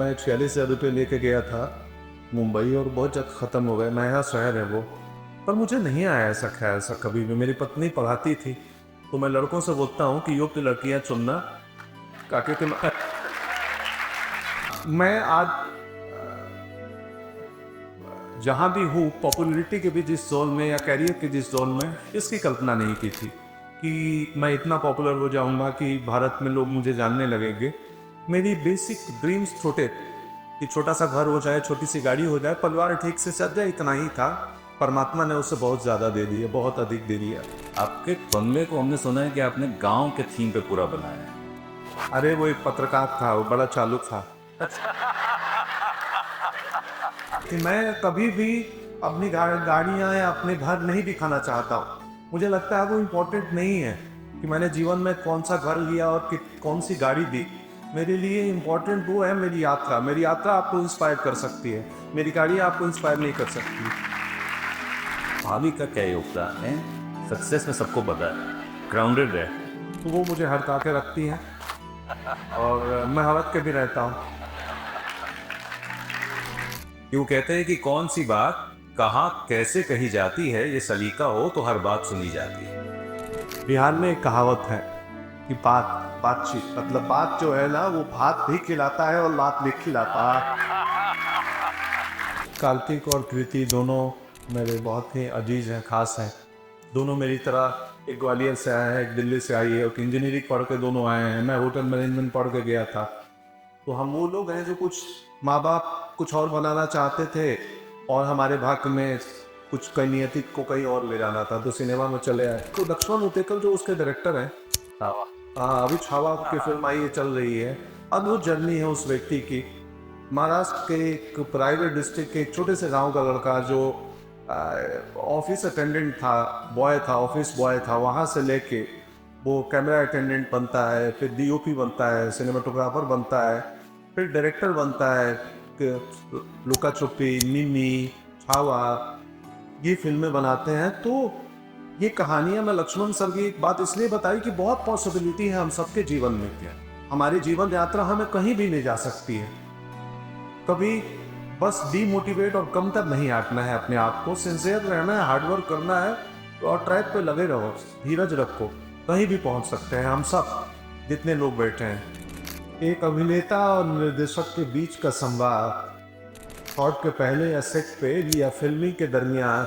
मैं 46,000 रुपये लेके गया था मुंबई और बहुत जल्द ख़त्म हो गए। नया शहर है वो। पर मुझे नहीं आया ऐसा ख्याल सा कभी भी। मेरी पत्नी पढ़ाती थी तो मैं लड़कों से बोलता हूँ कि योग्य लड़कियाँ चुनना ताकि तुम मैं आज जहाँ भी हूँ पॉपुलैरिटी के भी जिस जोन में या कैरियर के जिस जोन में, इसकी कल्पना नहीं की थी कि मैं इतना पॉपुलर हो जाऊँगा कि भारत में लोग मुझे जानने लगेंगे। मेरी बेसिक ड्रीम्स छोटे कि छोटा सा घर हो जाए, छोटी सी गाड़ी हो जाए, परिवार ठीक से चल जाए, इतना ही था। परमात्मा ने उससे बहुत ज़्यादा दे दिया, बहुत अधिक दे दिया। आपके बंगले को हमने सुना है कि आपने गांव के थीम पे पूरा बनाया है। अरे वो एक पत्रकार था, वो बड़ा चालू था कि मैं कभी भी अपनी गाड़ियाँ या अपने घर नहीं दिखाना चाहता हूँ। मुझे लगता है वो इम्पोर्टेंट नहीं है कि मैंने जीवन में कौन सा घर लिया और कौन सी गाड़ी दी। मेरे लिए इम्पोर्टेंट वो है मेरी यात्रा। मेरी यात्रा आपको इंस्पायर कर सकती है, मेरी गाड़ी आपको इंस्पायर नहीं कर सकती। भाभी का क्या योगदान है सक्सेस में? सबको पता है, ग्राउंडेड है। तो वो मुझे हड़का के रखती हैं और मैं हड़क के भी रहता हूँ। यूँ कहते हैं कि कौन सी बात कहाँ कैसे कही जाती है, ये सलीका हो तो हर बात सुनी जाती है। बिहार में एक कहावत है कि बातचीत मतलब बात जो है ना, वो भात भी खिलाता है और लात भी खिलाता है। कार्तिक और कृति दोनों मेरे बहुत ही अजीज हैं, खास हैं। दोनों मेरी तरह एक ग्वालियर से आए हैं, एक दिल्ली से आई है, और इंजीनियरिंग पढ़ के दोनों आए हैं। मैं होटल मैनेजमेंट पढ़ के गया था। तो हम वो लोग हैं जो कुछ माँ बाप कुछ और बनाना चाहते थे और हमारे भाग्य में कुछ कई नियति को कहीं और ले जाना था, तो सिनेमा में चले आए। तो लक्ष्मण उतेकर जो उसके डायरेक्टर हैं, अभी छावा की फिल्म आई है, चल रही है। अद्भुत जर्नी है उस व्यक्ति की। महाराष्ट्र के एक प्राइवेट डिस्ट्रिक्ट के एक छोटे से गांव का लड़का जो ऑफिस अटेंडेंट था, बॉय था, ऑफिस बॉय था, वहाँ से लेके वो कैमरा अटेंडेंट बनता है, फिर डीओपी बनता है, सिनेमाटोग्राफर बनता है, फिर डायरेक्टर बनता है। लुका छुपी, निन्नी, छावा, ये फिल्में बनाते हैं। तो ये कहानियां मैं लक्ष्मण सर की एक बात इसलिए बताई कि बहुत पॉसिबिलिटी है हम सबके जीवन में। क्या हमारी जीवन यात्रा हमें कहीं भी ले जा सकती है। कभी बस डीमोटिवेट और कम तक नहीं आंकना है अपने आप को, सिंसियर रहना है, हार्डवर्क करना है और ट्रैक पे लगे रहो, धीरज रखो, कहीं भी पहुंच सकते हैं हम सब जितने लोग बैठे हैं। एक अभिनेता और निर्देशक के बीच का संवाद शॉट के पहले या सेट पे या फिल्मी के दरमियान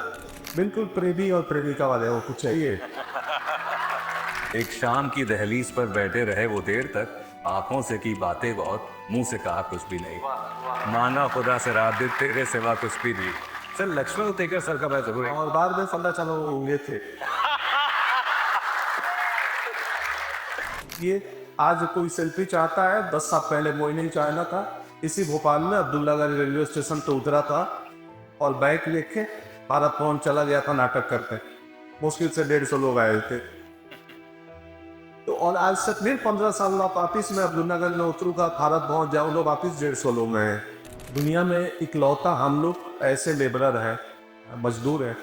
बिल्कुल प्रेमी और प्रेमिका वाले को चाहिए। एक शाम की दहलीज पर बैठे रहे वो देर तक, आंखों से की बातें बहुत, मुंह से कहा कुछ भी नहीं। माना खुदा से रात दिन तेरे सिवा कुछ भी नहीं। सर लक्ष्मण उतेकर सर का मैं जरूर और बाद में फल्ला चलो होंगे थे। ये आज कोई सेल्फी चाहता है, 10 साल पहले मोइनी चाइना था, इसी भोपाल में अब्दुल्लागंज रेलवे स्टेशन पे उतरा था और बैग लेके भारत भवन चला गया था नाटक करते। मुश्किल से 150 लोग आए थे। तो और आज से फिर 15 साल वापिस में अब्दुल्लागंज में उतरूंगा, भारत भवन जाऊंगा, वापिस 150 लोग हैं। दुनिया में इकलौता हम लोग ऐसे लेबरर हैं, मजदूर हैं,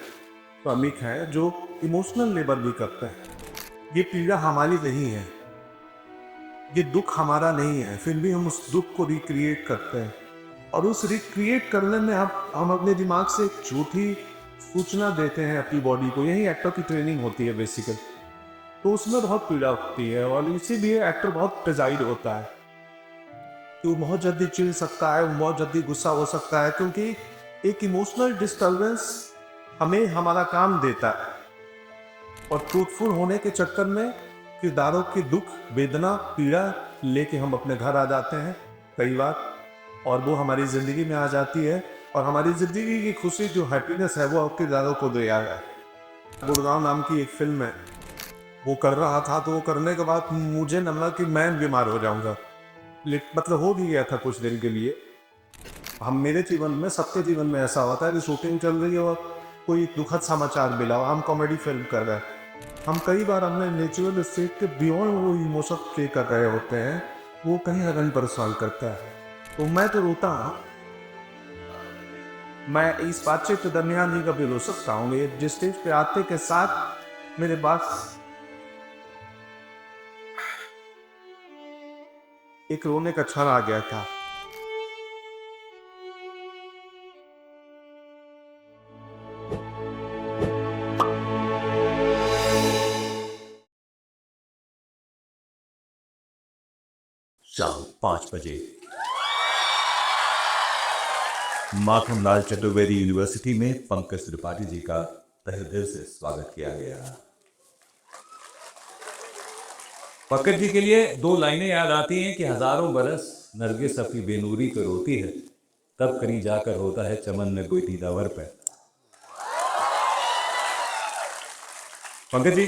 श्रमिक हैं जो इमोशनल लेबर भी करते हैं। ये पीड़ा हमारी नहीं है, ये दुख हमारा नहीं है, फिर भी हम उस दुख को रिक्रिएट करते हैं। और उस रिक्रिएट करने में हम अपने दिमाग से एक झूठी सूचना देते हैं अपनी बॉडी को। यही एक्टर की ट्रेनिंग होती है बेसिकली। तो उसमें बहुत पीड़ा होती है और इसीलिए एक्टर बहुत प्रेजाइड होता है कि वो बहुत जल्दी चिढ़ सकता है, वो बहुत जल्दी गुस्सा हो सकता है, क्योंकि एक इमोशनल डिस्टर्बेंस हमें हमारा काम देता है। और ट्रूथफुल होने के चक्कर में किरदारों की दुख, वेदना, पीड़ा लेके हम अपने घर आ जाते हैं कई बार, और वो हमारी ज़िंदगी में आ जाती है। और हमारी ज़िंदगी की खुशी, जो हैप्पीनेस है, वो किरदारों को दिया है। गुड़गांव नाम की एक फिल्म है, वो कर रहा था, तो वो करने के बाद मुझे लगा कि मैं बीमार हो जाऊंगा। मतलब हो भी गया था कुछ दिन के लिए। हम मेरे जीवन में, सबके जीवन में ऐसा होता है कि शूटिंग चल रही है और कोई दुखद समाचार मिला, हम कॉमेडी फिल्म कर रहे हैं, हम कई बार अपने नेचुरल स्टेट के बियॉन्ड वो इमोशन प्ले कर रहे होते हैं, वो कहीं ना कहीं परेशान करता है। तो मैं तो रोता हूँ। मैं इस बातचीत के दरमियान ही कभी रो सकता हूँ। ये जिस स्टेज पे आते के साथ मेरे पास एक रोने का क्षण आ गया था। 5 बजे माखनलाल चतुर्वेदी यूनिवर्सिटी में पंकज त्रिपाठी जी का तहे दिल से स्वागत किया गया। पंकज जी के लिए 2 लाइनें याद आती हैं कि हजारों बरस नरगिस अपनी बेनूरी को रोती है, तब कहीं जाकर होता है चमन में कोई दीदावर पे। पंकज जी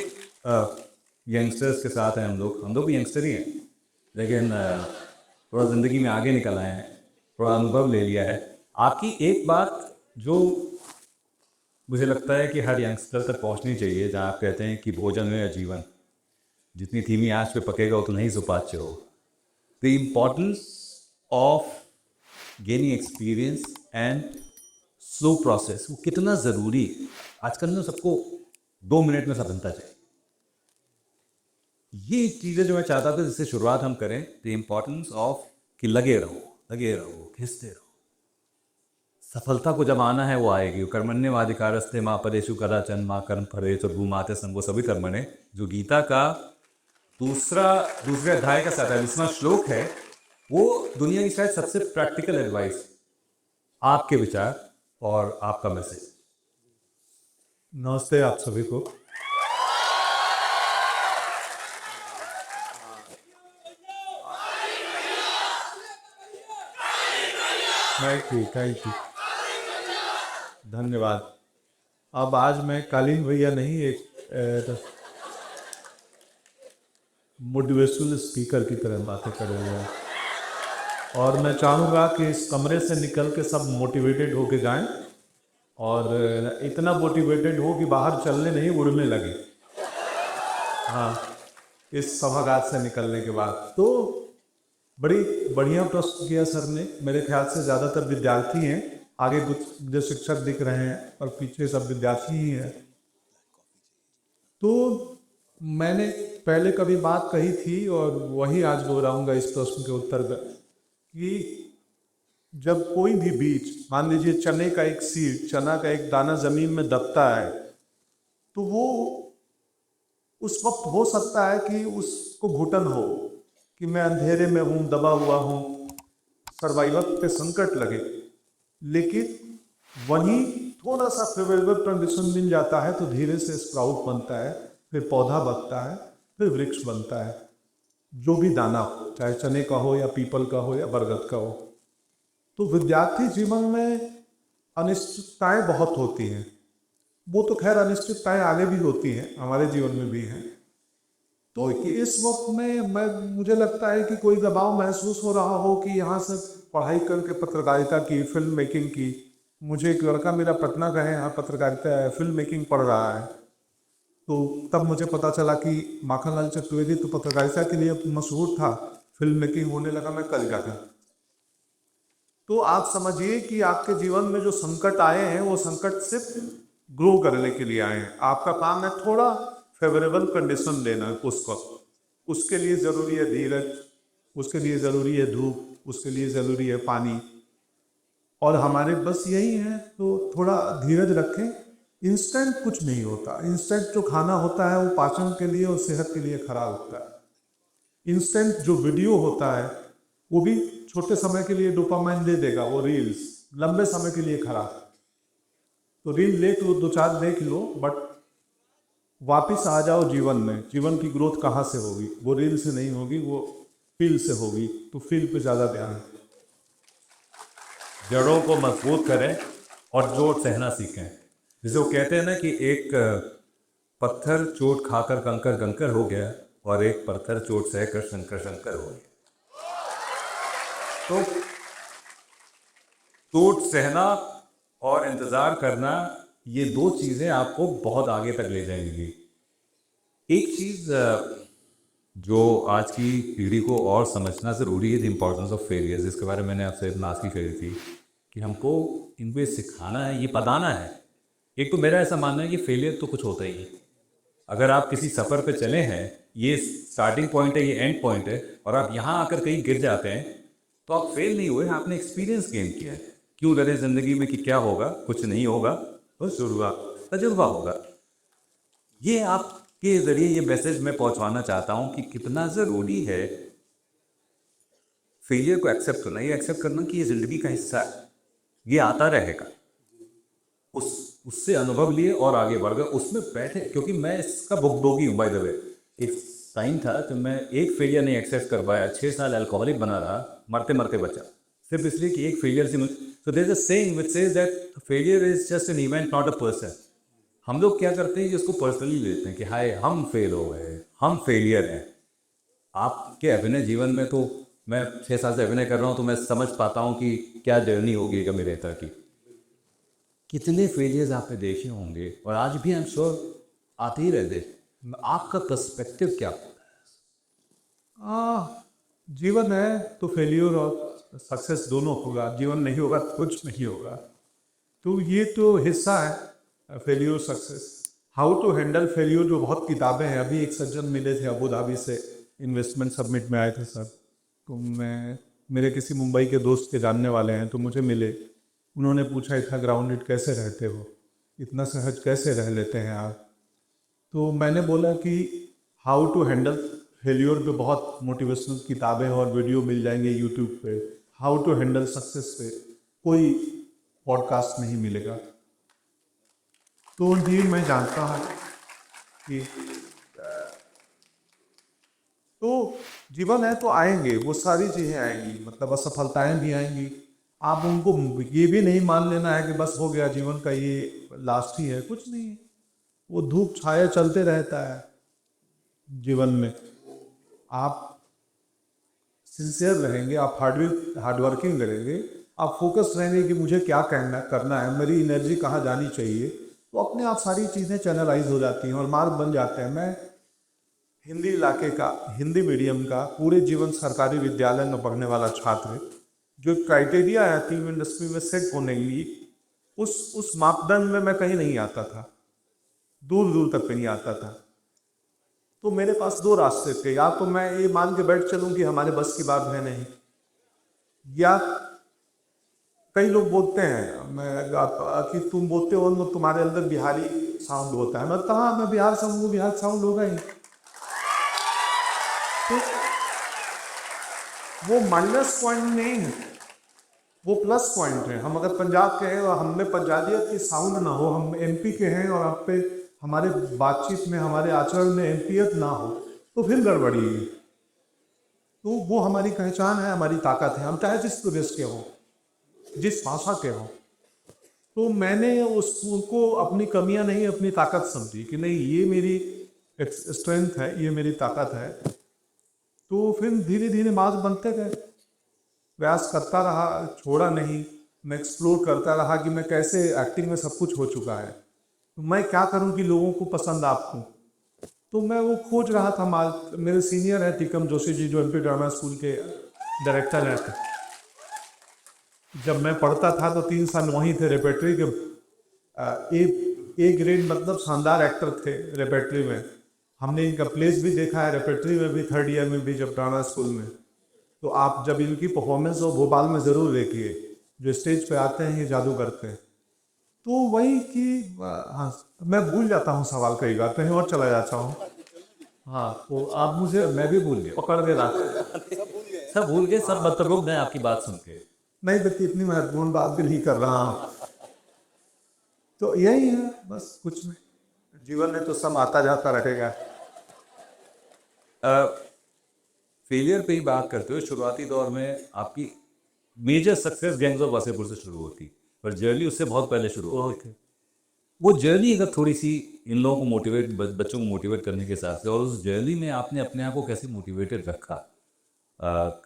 यंगस्टर्स के साथ हैं, हम लोग भी यंगस्टर ही हैं, लेकिन थोड़ा ज़िंदगी में आगे निकल आए हैं, थोड़ा अनुभव ले लिया है। आपकी एक बात जो मुझे लगता है कि हर यंगस्टर तक पहुंचनी चाहिए, जहां आप कहते हैं कि भोजन है या जीवन, जितनी धीमी आंच पे पकेगा उतना ही सुपाच्य हो। The importance of gaining experience and slow process, वो कितना ज़रूरी है। आजकल ना सबको 2 मिनट में सब बनता चाहिए। ये चीज़ें जो मैं चाहता था जिससे शुरुआत हम करें, द इम्पॉर्टेंस ऑफ कि लगे रहो, खिंचते रहो। सफलता को जब आना है वो आएगी। कर्मण्येवाधिकारस्ते मां परेषु कदाचन मां कर्म फलेषु भूमाते संगो सभी कर्मणे, जो गीता का दूसरे अध्याय का 47वां श्लोक है, वो दुनिया की शायद सबसे प्रैक्टिकल एडवाइस। आपके विचार और आपका मैसेज। नमस्ते आप सभी को। थैंक यू, धन्यवाद। अब आज मैं कालीन भैया नहीं, एक मोटिवेशनल स्पीकर की तरह बातें करूँगा, और मैं चाहूँगा कि इस कमरे से निकल के सब मोटिवेटेड होके जाएं, और इतना मोटिवेटेड हो कि बाहर चलने नहीं उड़ने लगे। हाँ, इस सभागार से निकलने के बाद। तो बड़ी बढ़िया प्रश्न किया सर ने। मेरे ख्याल से ज़्यादातर विद्यार्थी हैं, आगे कुछ जो शिक्षक दिख रहे हैं और पीछे सब विद्यार्थी ही हैं। तो मैंने पहले कभी बात कही थी और वही आज दोहराऊंगा इस प्रश्न के उत्तर में, कि जब कोई भी बीज, मान लीजिए चने का एक सीड, चना का एक दाना जमीन में दबता है, तो वो उस वक्त हो सकता है कि उसको घुटन हो कि मैं अंधेरे में हूँ, दबा हुआ हूँ, सर्वाइवल पे संकट लगे। लेकिन वहीं थोड़ा सा फेवरेबल कंडीशन मिल जाता है तो धीरे से स्प्राउट बनता है, फिर पौधा बनता है, फिर वृक्ष बनता है। जो भी दाना हो, चाहे चने का हो या पीपल का हो या बरगद का हो। तो विद्यार्थी जीवन में अनिश्चितताएं बहुत होती हैं। वो तो खैर अनिश्चितताएं आगे भी होती हैं, हमारे जीवन में भी हैं। तो इस वक्त में मुझे लगता है कि कोई दबाव महसूस हो रहा हो कि यहाँ से पढ़ाई करके पत्रकारिता की, फिल्म मेकिंग की। मुझे एक लड़का मेरा पटना का है, यहाँ पत्रकारिता फिल्म मेकिंग पढ़ रहा है। तो तब मुझे पता चला कि माखनलाल चतुर्वेदी तो पत्रकारिता के लिए मशहूर था, फिल्म मेकिंग होने लगा, मैं कल जाकर। तो आप समझिए कि आपके जीवन में जो संकट आए हैं, वो संकट सिर्फ ग्रो करने के लिए आए हैं। आपका काम है थोड़ा फेवरेबल कंडीशन देना उसको। उसके लिए ज़रूरी है धीरज, उसके लिए ज़रूरी है धूप, उसके लिए ज़रूरी है पानी, और हमारे बस यही है। तो थोड़ा धीरज रखें। इंस्टेंट कुछ नहीं होता। इंस्टेंट जो खाना होता है वो पाचन के लिए और सेहत के लिए खराब होता है। इंस्टेंट जो वीडियो होता है वो भी छोटे समय के लिए डोपामाइन दे देगा, वो रील्स लंबे समय के लिए खराब। तो रील देख लो, 2-4 देख लो, बट वापिस आ जाओ जीवन में। जीवन की ग्रोथ कहाँ से होगी? वो रील से नहीं होगी, वो फील से होगी। तो फील पे ज़्यादा ध्यान। जड़ों को मजबूत करें और चोट सहना सीखें। जैसे वो कहते हैं ना कि एक पत्थर चोट खाकर कंकर कंकर हो गया और एक पत्थर चोट सहकर शंकर शंकर हो गया। तो चोट सहना और इंतजार करना, ये 2 चीजें आपको बहुत आगे तक ले जाएंगी। एक चीज जो आज की पीढ़ी को और समझना जरूरी है, द इम्पोर्टेंस ऑफ फेलियर, जिसके बारे में मैंने आपसे बात की कही थी कि हमको इनको सिखाना है, ये बताना है। एक तो मेरा ऐसा मानना है कि फेलियर तो कुछ होता ही है। अगर आप किसी सफ़र पे चले हैं, ये स्टार्टिंग पॉइंट है, ये एंड पॉइंट है, और आप यहाँ आकर कहीं गिर जाते हैं, तो आप फेल नहीं हुए, आपने एक्सपीरियंस गेन किया है। क्यों डरे ज़िंदगी में कि क्या होगा? कुछ नहीं होगा, बस तजुर्बा होगा। ये आपके ज़रिए ये मैसेज मैं पहुँचवाना चाहता हूँ कि कितना ज़रूरी है फेलियर को एक्सेप्ट करना, ये एक्सेप्ट करना कि ये जिंदगी का हिस्सा है, ये आता रहेगा। उससे अनुभव लिए और आगे बढ़ गए, उसमें बैठे, क्योंकि मैं इसका भुगतोगी हूँ बाय द वे। एक टाइम था तो मैं एक फेलियर नहीं एक्सेप्ट कर पाया, 6 साल अल्कोहलिक बना रहा, मरते मरते बचा, सिर्फ इसलिए कि एक फेलियर से। So there is a saying which says that failure is just an event, not a person. हम लोग क्या करते हैं कि उसको पर्सनली लेते हैं कि हाय हम फेल हो गए, हम फेलियर हैं। आपके अभिनय जीवन में तो मैं 6 साल से अभिनय कर रहा हूँ, तो मैं समझ पाता हूँ कि क्या जर्नी होगी कभी रहता की, कितने फेलियर्स आपने देखे होंगे और आज भी आई एम श्योर आते ही रहते। आपका पर्सपेक्टिव क्या होता है? जीवन है तो फेलियर और सक्सेस दोनों होगा, जीवन नहीं होगा तो कुछ नहीं होगा। तो ये तो हिस्सा है failure success. How to handle failure, जो बहुत किताबें हैं। अभी एक सज्जन मिले थे अबू धाबी से, इन्वेस्टमेंट सबमिट में आए थे सर, तो मैं मेरे किसी मुंबई के दोस्त के जानने वाले हैं, तो मुझे मिले। उन्होंने पूछा इतना ग्राउंडेड कैसे रहते हो, इतना सहज कैसे रह लेते हैं आप। तो मैंने बोला कि हाउ टू हैंडल फेलियर पे बहुत मोटिवेशनल किताबें और वीडियो मिल जाएंगे यूट्यूब पे। हाउ टू हैंडल सक्सेस पे कोई पॉडकास्ट नहीं मिलेगा। तो जी मैं जानता हूँ कि तो जीवन है तो आएंगे, वो सारी चीज़ें आएंगी, मतलब असफलताएं भी आएंगी। आप उनको ये भी नहीं मान लेना है कि बस हो गया जीवन का ये लास्ट ही है, कुछ नहीं है। वो धूप छाया चलते रहता है जीवन में। आप सिंसियर रहेंगे, आप हार्डवर्किंग करेंगे, आप फोकस रहेंगे कि मुझे क्या करना है, मेरी एनर्जी कहाँ जानी चाहिए, तो अपने आप सारी चीज़ें चैनलाइज हो जाती हैं और मार्ग बन जाते हैं। मैं हिंदी इलाके का, हिंदी मीडियम का, पूरे जीवन सरकारी विद्यालय में पढ़ने वाला छात्र, जो क्राइटेरिया है फिल्म इंडस्ट्री में सेट होने के लिए, उस मापदंड में मैं कहीं नहीं आता था, दूर दूर तक नहीं आता था। तो मेरे पास दो रास्ते थे, या तो मैं ये मान के बैठ चलूं कि हमारे बस की बात है नहीं, या कई लोग बोलते हैं कि तुम बोलते हो तो तुम्हारे अंदर बिहारी साउंड होता है। मैं कहा, मैं बिहार से हूँ, बिहार साउंड होगा ही। तो वो माइनस पॉइंट नहीं है, वो प्लस पॉइंट है। हम अगर पंजाब के हैं और हमने पंजाबियत की साउंड ना हो, हम एमपी के हैं और आप पे हमारे बातचीत में, हमारे आचरण में एमपीएत ना हो, तो फिर गड़बड़ी है। तो वो हमारी पहचान है, हमारी ताकत है। हम चाहे जिस प्रदेश के हों, जिस भाषा के हों। तो मैंने उसको अपनी कमियां नहीं, अपनी ताकत समझी कि नहीं, ये मेरी स्ट्रेंथ है, ये मेरी ताकत है। तो फिर धीरे धीरे मार्ग बनते गए, प्रयास करता रहा, छोड़ा नहीं। मैं एक्सप्लोर करता रहा कि मैं कैसे, एक्टिंग में सब कुछ हो चुका है, तो मैं क्या करूं कि लोगों को पसंद आपको। तो मैं वो खोज रहा था माल। मेरे सीनियर हैं टीकम जोशी जी, जो एमपी ड्रामा स्कूल के डायरेक्टर हैं। जब मैं पढ़ता था तो 3 साल वहीं थे रेपेट्री के। ए ग्रेड मतलब शानदार एक्टर थे रेपेट्री में। हमने इनका प्लेस भी देखा है रेपेट्री में भी, 3rd ईयर में भी, जब ड्रामा स्कूल में। तो आप जब इनकी परफॉर्मेंस हो भोपाल में ज़रूर देखिए, जो स्टेज पे आते हैं ये जादू करते हैं। तो वही कि हाँ, मैं भूल जाता हूँ सवाल, कई बार कहीं और चला जाता हूँ। हाँ, तो आप मुझे, मैं भी भूल गया, पकड़ के रख, सब भूल गए, सब बदतमीज हैं आपकी बात सुन के। नहीं देखिए, इतनी महत्वपूर्ण बात भी नहीं कर रहा हूँ। तो यही है बस, कुछ नहीं। जीवन में तो सब आता जाता रहेगा। फेलियर पे ही बात करते हुए, शुरुआती दौर में आपकी मेजर सक्सेस गैंग्स ऑफ वासेपुर से शुरू होती, पर जर्नी उससे बहुत पहले शुरू होती है। वो जर्नी अगर थोड़ी सी इन लोगों को मोटिवेट, बच्चों को मोटिवेट करने के हिसाब से, और उस जर्नी में आपने अपने आप को कैसे मोटिवेटेड रखा।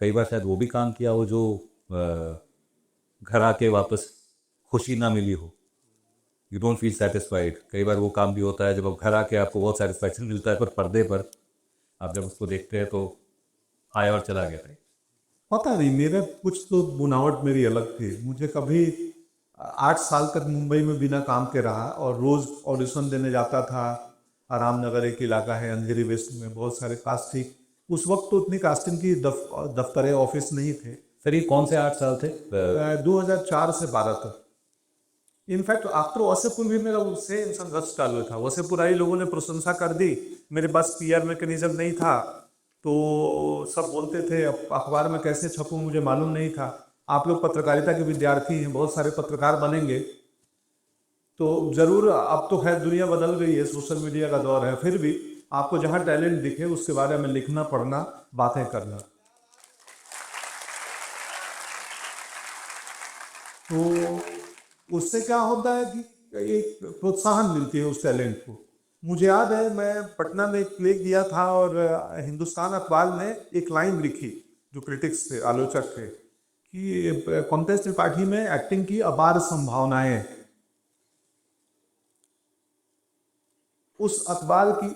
कई बार शायद वो भी काम किया हो जो घर आके वापस खुशी ना मिली हो, यू डोंट फील सेटिस्फाइड। कई बार वो काम भी होता है जब आप घर आके आपको बहुत सेटिस्फैक्शन मिलता है, पर पर्दे पर आप जब उसको देखते हैं तो आया और चला गया था। पता नहीं, मेरा कुछ तो बुनावट मेरी अलग थी। मुझे कभी 8 साल तक मुंबई में बिना काम के रहा और रोज़ ऑडिशन देने जाता था। रामनगर एक इलाका है अंधेरी वेस्ट में, बहुत सारे कास्टिंग। उस वक्त तो उतनी कास्टिंग की दफ्तर ऑफिस नहीं थे। सर ये कौन से 8 साल थे? 2004 से 12 तक। इनफैक्ट आफ्टर वसेपुर भी मेरा उससे संघर्ष चालू था। वसेपुर आई लोगों ने प्रशंसा कर दी, मेरे पास पीआर मैकेनिज्म नहीं था, तो सब बोलते थे अब अखबार में कैसे छपूं, मुझे मालूम नहीं था। आप लोग पत्रकारिता के विद्यार्थी हैं, बहुत सारे पत्रकार बनेंगे तो ज़रूर। अब तो खैर दुनिया बदल गई है, सोशल मीडिया का दौर है, फिर भी आपको जहाँ टैलेंट दिखे उसके बारे में लिखना, पढ़ना, बातें करना। तो उससे क्या होता है कि एक प्रोत्साहन मिलती है उस टैलेंट को। मुझे याद है मैं पटना में एक प्ले किया था और हिंदुस्तान अखबार ने एक लाइन लिखी, जो क्रिटिक्स थे, आलोचक थे, कि कॉन्टेस्ट त्रिपाठी में एक्टिंग की अपार संभावनाएं। उस अखबार की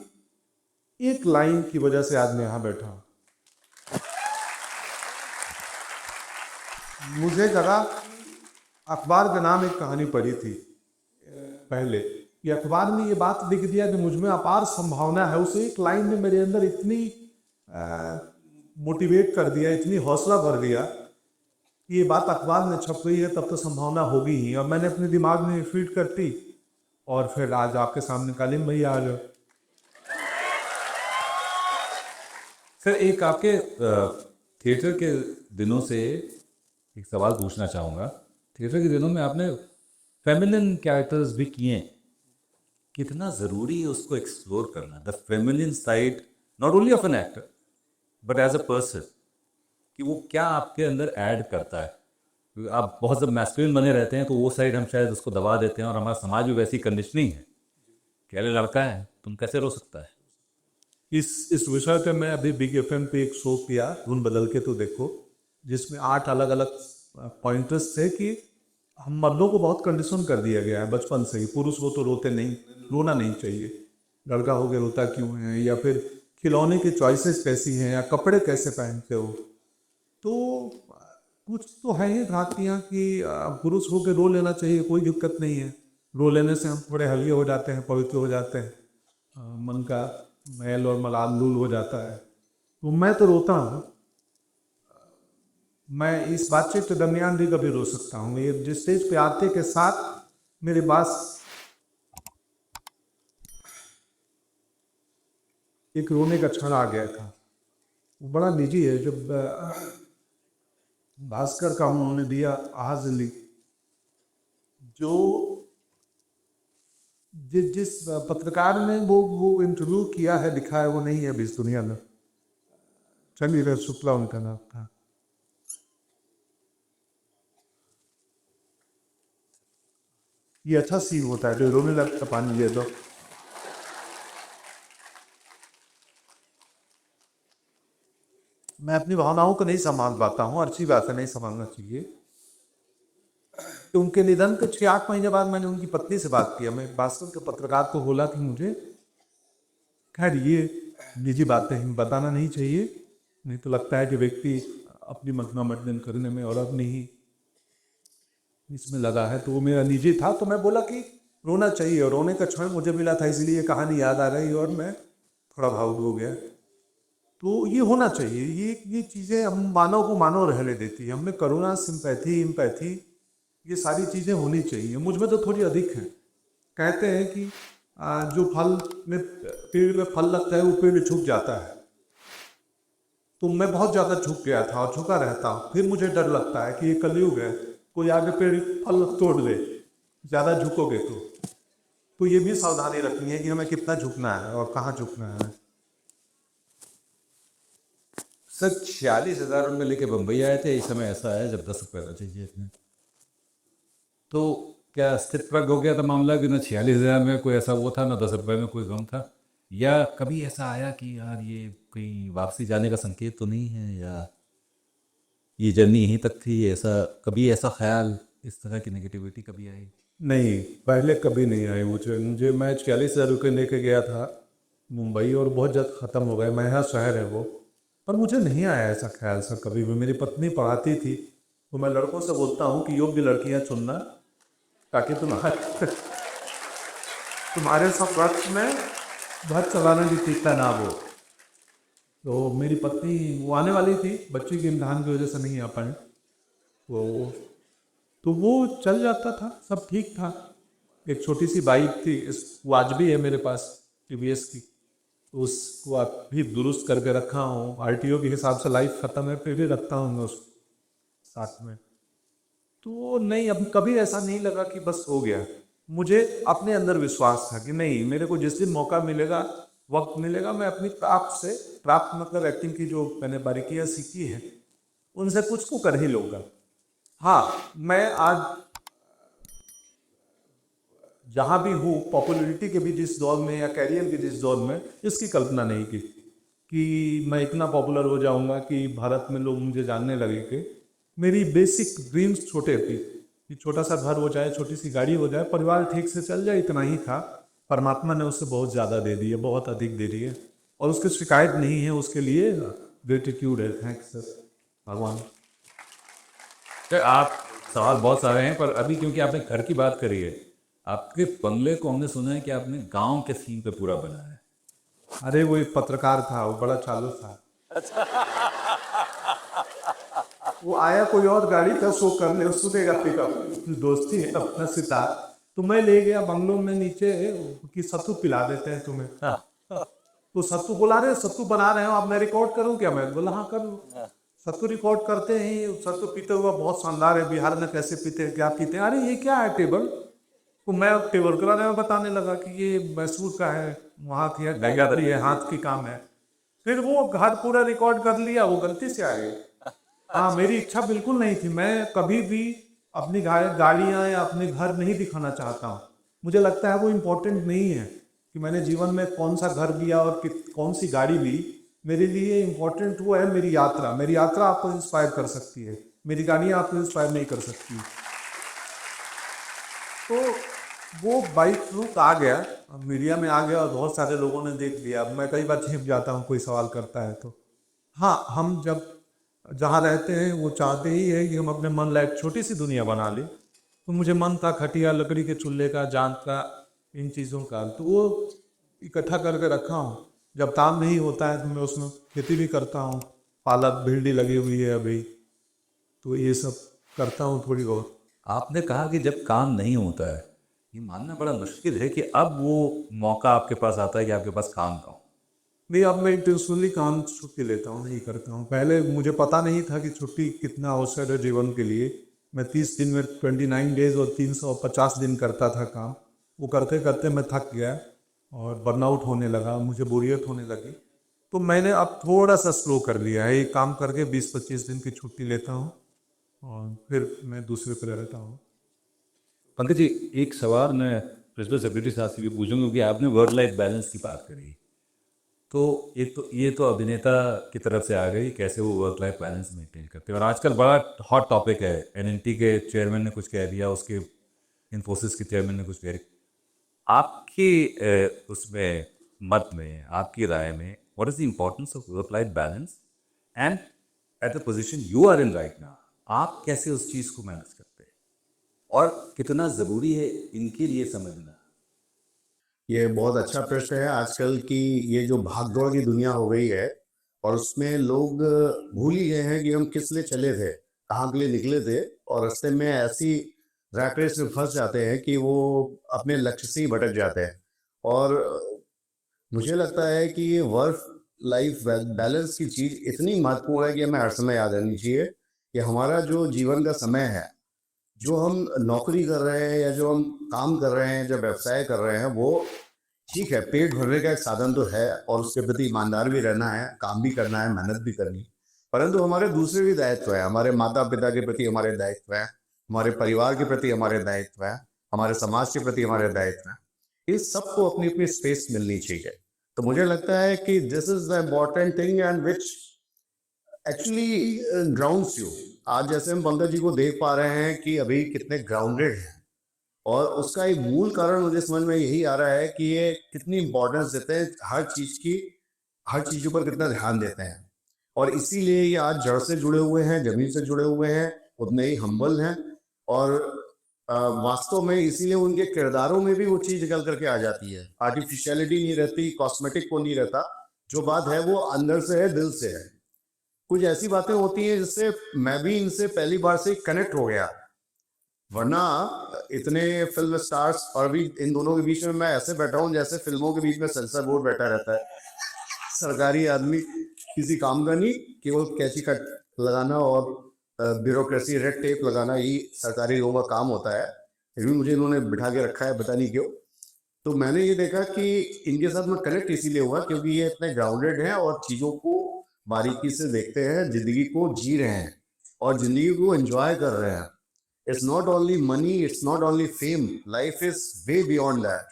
एक लाइन की वजह से आज मैं यहाँ बैठा हूँ। मुझे लगा, अखबार के नाम एक कहानी पढ़ी थी पहले, ये अखबार में ये बात लिख दिया कि मुझ में अपार संभावना है। उस एक लाइन ने मेरे अंदर इतनी मोटिवेट कर दिया, इतनी हौसला भर दिया कि ये बात अखबार में छप गई है, तब तो संभावना होगी ही। और मैंने अपने दिमाग में फीड करती और फिर आज आपके सामने कालिम भैया आ जाओ। सर, एक आपके थिएटर के दिनों से एक सवाल पूछना चाहूँगा। थिएटर के दिनों में आपने फेमिनिन कैरेक्टर्स भी किए हैं, कितना ज़रूरी है उसको एक्सप्लोर करना, the feminine side not only of an actor but as a person, कि वो क्या आपके अंदर ऐड करता है। क्योंकि आप बहुत जब मैस्कुलिन बने रहते हैं तो वो साइड हम शायद उसको दबा देते हैं, और हमारा समाज में वैसी कंडीशनिंग है कि अरे लड़का है, तुम कैसे रो सकता है। इस विषय पे मैं अभी बिग एफएम पे एक शो किया, धुन बदल के तो देखो, जिसमें 8 अलग अलग पॉइंटर्स थे कि हम मर्दों को बहुत कंडीशन कर दिया गया है बचपन से ही। पुरुष हो तो रोते नहीं, रोना नहीं चाहिए, लड़का हो गया रोता क्यों है, या फिर खिलौने की चॉइसेस कैसी हैं, या कपड़े कैसे पहनते हो। तो कुछ तो है ही धातियाँ कि पुरुष हो के रो लेना चाहिए, कोई दिक्कत नहीं है। रो लेने से हम थोड़े हल्के हो जाते हैं, पवित्र हो जाते हैं, मन का मैल और मलाल दूर हो जाता है। तो मैं तो रोता हूँ, मैं इस बातचीत के दरमियान भी कभी रो सकता हूँ। ये जिस स्टेज पे आते के साथ मेरे पास एक रोने का क्षण आ गया था। वो बड़ा निजी है। जब भास्कर का उन्होंने दिया हाजिली, जो जिस पत्रकार ने वो इंटरव्यू किया है, लिखा है, वो नहीं है अभी इस दुनिया में। चंद्र शुक्ला उनका नाम था। ये अच्छा सीन होता है, जो रोने लगता पानी दे दो। मैं अपनी भावनाओं को नहीं संभाल पाता हूँ, अच्छी बात है, नहीं संभालना चाहिए। तो उनके निधन के 6-8 महीने बाद मैंने उनकी पत्नी से बात किया। मैं भास्कर के पत्रकार को बोला कि मुझे, खैर ये निजी बातें हैं, बताना नहीं चाहिए, नहीं तो लगता है कि व्यक्ति अपनी मनोरंजन करने में और अपनी ही इसमें लगा है। तो वो मेरा निजी था। तो मैं बोला कि रोना चाहिए, और रोने का क्षण मुझे मिला था, इसलिए ये कहानी याद आ रही और मैं थोड़ा भावुक हो गया। तो ये होना चाहिए, ये चीज़ें हम मानव को मानव रहने देती है। हमें करुणा, सिंपैथी, इम्पैथी, ये सारी चीज़ें होनी चाहिए। मुझ में तो थोड़ी अधिक है। कहते हैं कि जो फल में, पेड़ में फल लगता है वो पेड़ झुक जाता है। तो मैं बहुत ज़्यादा झुक गया था और झुका रहता हूँ। फिर मुझे डर लगता है कि ये कलयुग है, कोई आगे पेड़ फल तोड़ दे, ज़्यादा झुकोगे तो ये भी सावधानी रखनी है कि हमें कितना झुकना है और कहाँ झुकना है। सर, 46,000 रुपये लेके बम्बई आए थे, इस समय ऐसा है जब 10 रुपये चाहिए थे, तो क्या स्थित हो गया था मामला कि ना 46,000 में कोई ऐसा वो था, ना 10 रुपये में कोई गम था? या कभी ऐसा आया कि यार ये कहीं वापसी जाने का संकेत तो नहीं है, या ये जर्नी यहीं तक थी? ऐसा कभी ऐसा ख्याल, इस तरह की नेगेटिविटी कभी आई? नहीं, पहले कभी नहीं आई मुझे। मैं 46,000 रुपये लेके गया था मुंबई, और बहुत जल्द ख़त्म हो गए। महंगा शहर है वो, पर मुझे नहीं आया ऐसा ख्याल सर कभी भी। मेरी पत्नी पढ़ाती थी, तो मैं लड़कों से बोलता हूँ कि योग्य लड़कियाँ चुनना, ताकि तुम्हारे सब वक्त में घर चलाने की चिंता ना हो। तो मेरी पत्नी वो आने वाली थी, बच्चे के इम्तहान की वजह से नहीं आ पाए, तो वो चल जाता था, सब ठीक था। एक छोटी सी बाइक थी, वो आज भी है मेरे पास, टीवीएस की। उसको अभी दुरुस्त करके रखा हूँ। आरटीओ के हिसाब से लाइफ ख़त्म है, फिर भी रखता हूँ मैं उसको साथ में। तो नहीं, अब कभी ऐसा नहीं लगा कि बस हो गया। मुझे अपने अंदर विश्वास था कि नहीं, मेरे को जिस दिन मौका मिलेगा, वक्त मिलेगा, मैं अपनी प्राप्त मतलब एक्टिंग की जो मैंने बारीकियां सीखी है उनसे कुछ को कर ही लूँगा। हाँ, मैं आज जहाँ भी हूँ, पॉपुलैरिटी के भी जिस दौर में या कैरियर के जिस दौर में, इसकी कल्पना नहीं की कि मैं इतना पॉपुलर हो जाऊंगा कि भारत में लोग मुझे जानने लगेंगे। मेरी बेसिक ड्रीम्स छोटे थे कि छोटा सा घर हो जाए, छोटी सी गाड़ी हो जाए, परिवार ठीक से चल जाए, इतना ही था। परमात्मा ने उससे बहुत ज़्यादा दे दी है, बहुत अधिक दे दी है, और उसकी शिकायत नहीं है। उसके लिए ग्रेटिट्यूड है। थैंक्स सर, भगवान। तो आप सवाल बहुत सारे हैं, पर अभी क्योंकि आपने घर की बात करी है, आपके बंगले को हमने सुना है कि आपने गांव के सीन पे पूरा बनाया है। अरे वो एक पत्रकार था, वो बड़ा चालू था। वो आया कोई और गाड़ी का शो करने, सुनेगा पिकअप दोस्ती है अपना सितार, तो मैं ले गया बंगलों में नीचे कि सत्तू पिला देते हैं तुम्हें। तो सत्तू बुला रहे, सत्तू बना रहे हो, अब मैं रिकॉर्ड करूं क्या? मैं बोला हाँ कर लो। सत्तू रिकॉर्ड करते हैं, सत्तू पीते हुआ बहुत शानदार है, बिहार में कैसे पीते हैं, क्या पीते हैं, अरे ये क्या है टेबल। तो मैं टेबल कराने में बताने लगा कि ये मैसूर का है, वहाँ की है, गंगाधरी है, हाथ की काम है। फिर वो घर पूरा रिकॉर्ड कर लिया, वो गलती से आ गई। हाँ, मेरी इच्छा बिल्कुल नहीं थी। मैं कभी भी अपनी गाड़ियाँ या अपने घर नहीं दिखाना चाहता हूँ। मुझे लगता है वो इम्पोर्टेंट नहीं है कि मैंने जीवन में कौन सा घर लिया और कौन सी गाड़ी ली। मेरे लिए इम्पोर्टेंट वो है मेरी यात्रा। मेरी यात्रा आपको इंस्पायर कर सकती है, मेरी गाड़ियाँ आपको इंस्पायर नहीं कर सकती। तो वो बाइक फ्लूक आ गया, मीडिया में आ गया और बहुत सारे लोगों ने देख लिया। अब मैं कई बार छिप जाता हूँ कोई सवाल करता है तो। हाँ, हम जब जहाँ रहते हैं वो चाहते ही है कि हम अपने मन लायक छोटी सी दुनिया बना लें। तो मुझे मन था खटिया, लकड़ी के चूल्हे का, जांत का, इन चीज़ों का, तो वो इकट्ठा करके रखा हूँ। जब काम नहीं होता है तो मैं उसमें खेती भी करता हूँ। पालक भिंडी लगी हुई है अभी, तो ये सब करता हूँ थोड़ी बहुत। आपने कहा कि जब काम नहीं होता है, ये मानना बड़ा मुश्किल है कि अब वो मौका आपके पास आता है कि आपके पास काम ना हो। नहीं, अब मैं इंटेंशनली काम छुट्टी लेता हूँ, नहीं करता हूँ। पहले मुझे पता नहीं था कि छुट्टी कितना आवश्यक है जीवन के लिए। मैं 30 दिन में 29 डेज और 350 दिन करता था काम। वो करते करते मैं थक गया और बर्नआउट होने लगा, मुझे बोरियत होने लगी। तो मैंने अब थोड़ा सा स्लो कर लिया है, एक काम करके 20-25 दिन की छुट्टी लेता हूँ और फिर मैं दूसरे पर रहता हूँ। पंकज जी, एक सवाल मैं प्रिंसिपल सेक्रेटरी साहब से भी पूछूंगा क्योंकि आपने वर्क लाइफ बैलेंस की बात करी। तो ये तो अभिनेता की तरफ से आ गई, कैसे वो वर्क लाइफ बैलेंस मेंटेन करते हैं। और आजकल बड़ा हॉट टॉपिक है, एनएनटी के चेयरमैन ने कुछ कह दिया, उसके इन्फोसिस के चेयरमैन ने कुछ कह दिया। आपकी उसमें मत में, आपकी राय में, what is the importance of work life balance and at the position you are in right now, आप कैसे उस चीज़ को मैनेज करते हैं और कितना ज़रूरी है इनके लिए समझना? ये बहुत अच्छा प्रश्न है। आजकल की ये जो भागदौड़ की दुनिया हो गई है और उसमें लोग भूल ही गए हैं कि हम किस लिए चले थे, कहाँ के लिए निकले थे, और रास्ते में ऐसी रैट रेस में फंस जाते हैं कि वो अपने लक्ष्य से ही भटक जाते हैं। और मुझे लगता है कि ये वर्क लाइफ बैलेंस की चीज़ इतनी महत्वपूर्ण है कि हमें हर समय याद रखनी चाहिए कि हमारा जो जीवन का समय है, जो हम नौकरी कर रहे हैं या जो हम काम कर रहे हैं, जो व्यवसाय कर रहे हैं, वो ठीक है, पेट भरने का एक साधन तो है और उसके प्रति ईमानदार भी रहना है, काम भी करना है, मेहनत भी करनी है। परंतु हमारे दूसरे भी दायित्व है, हमारे माता पिता के प्रति हमारे दायित्व है, हमारे परिवार के प्रति हमारे दायित्व है, हमारे समाज के प्रति हमारे दायित्व है। इस सबको अपनी अपनी स्पेस मिलनी चाहिए। तो मुझे लगता है कि this is the important thing and which actually grounds you. आज जैसे हम पंकज जी को देख पा रहे हैं कि अभी कितने ग्राउंडेड हैं, और उसका एक मूल कारण मुझे समझ में यही आ रहा है कि ये कितनी इंपॉर्टेंस देते हैं हर चीज की, हर चीजों पर कितना ध्यान देते हैं, और इसीलिए ये आज जड़ से जुड़े हुए हैं, जमीन से जुड़े हुए हैं, उतने ही हम्बल हैं। और वास्तव में इसीलिए उनके किरदारों में भी वो चीज निकल करके आ जाती है। आर्टिफिशियलिटी नहीं रहती, कॉस्मेटिक को नहीं रहता, जो बात है वो अंदर से है, दिल से है। कुछ ऐसी बातें होती हैं जिससे मैं भी इनसे पहली बार से कनेक्ट हो गया, वरना इतने फिल्म स्टार्स और भी इन दोनों के बीच में मैं ऐसे बैठा हूँ जैसे फिल्मों के बीच में सेंसर बोर्ड बैठा रहता है। सरकारी आदमी किसी काम का नहीं, केवल कैंची कट लगाना और ब्यूरोक्रेसी रेड टेप लगाना ही सरकारी लोगों का काम होता है। फिर भी मुझे इन्होंने बिठा के रखा है, पता नहीं क्यों। तो मैंने ये देखा कि इनके साथ मैं कनेक्ट इसीलिए हुआ क्योंकि ये इतने ग्राउंडेड हैं और चीज़ों को बारीकी से देखते हैं, जिंदगी को जी रहे हैं और जिंदगी को एंजॉय कर रहे हैं। It's not only money, it's not only fame, life is way beyond that.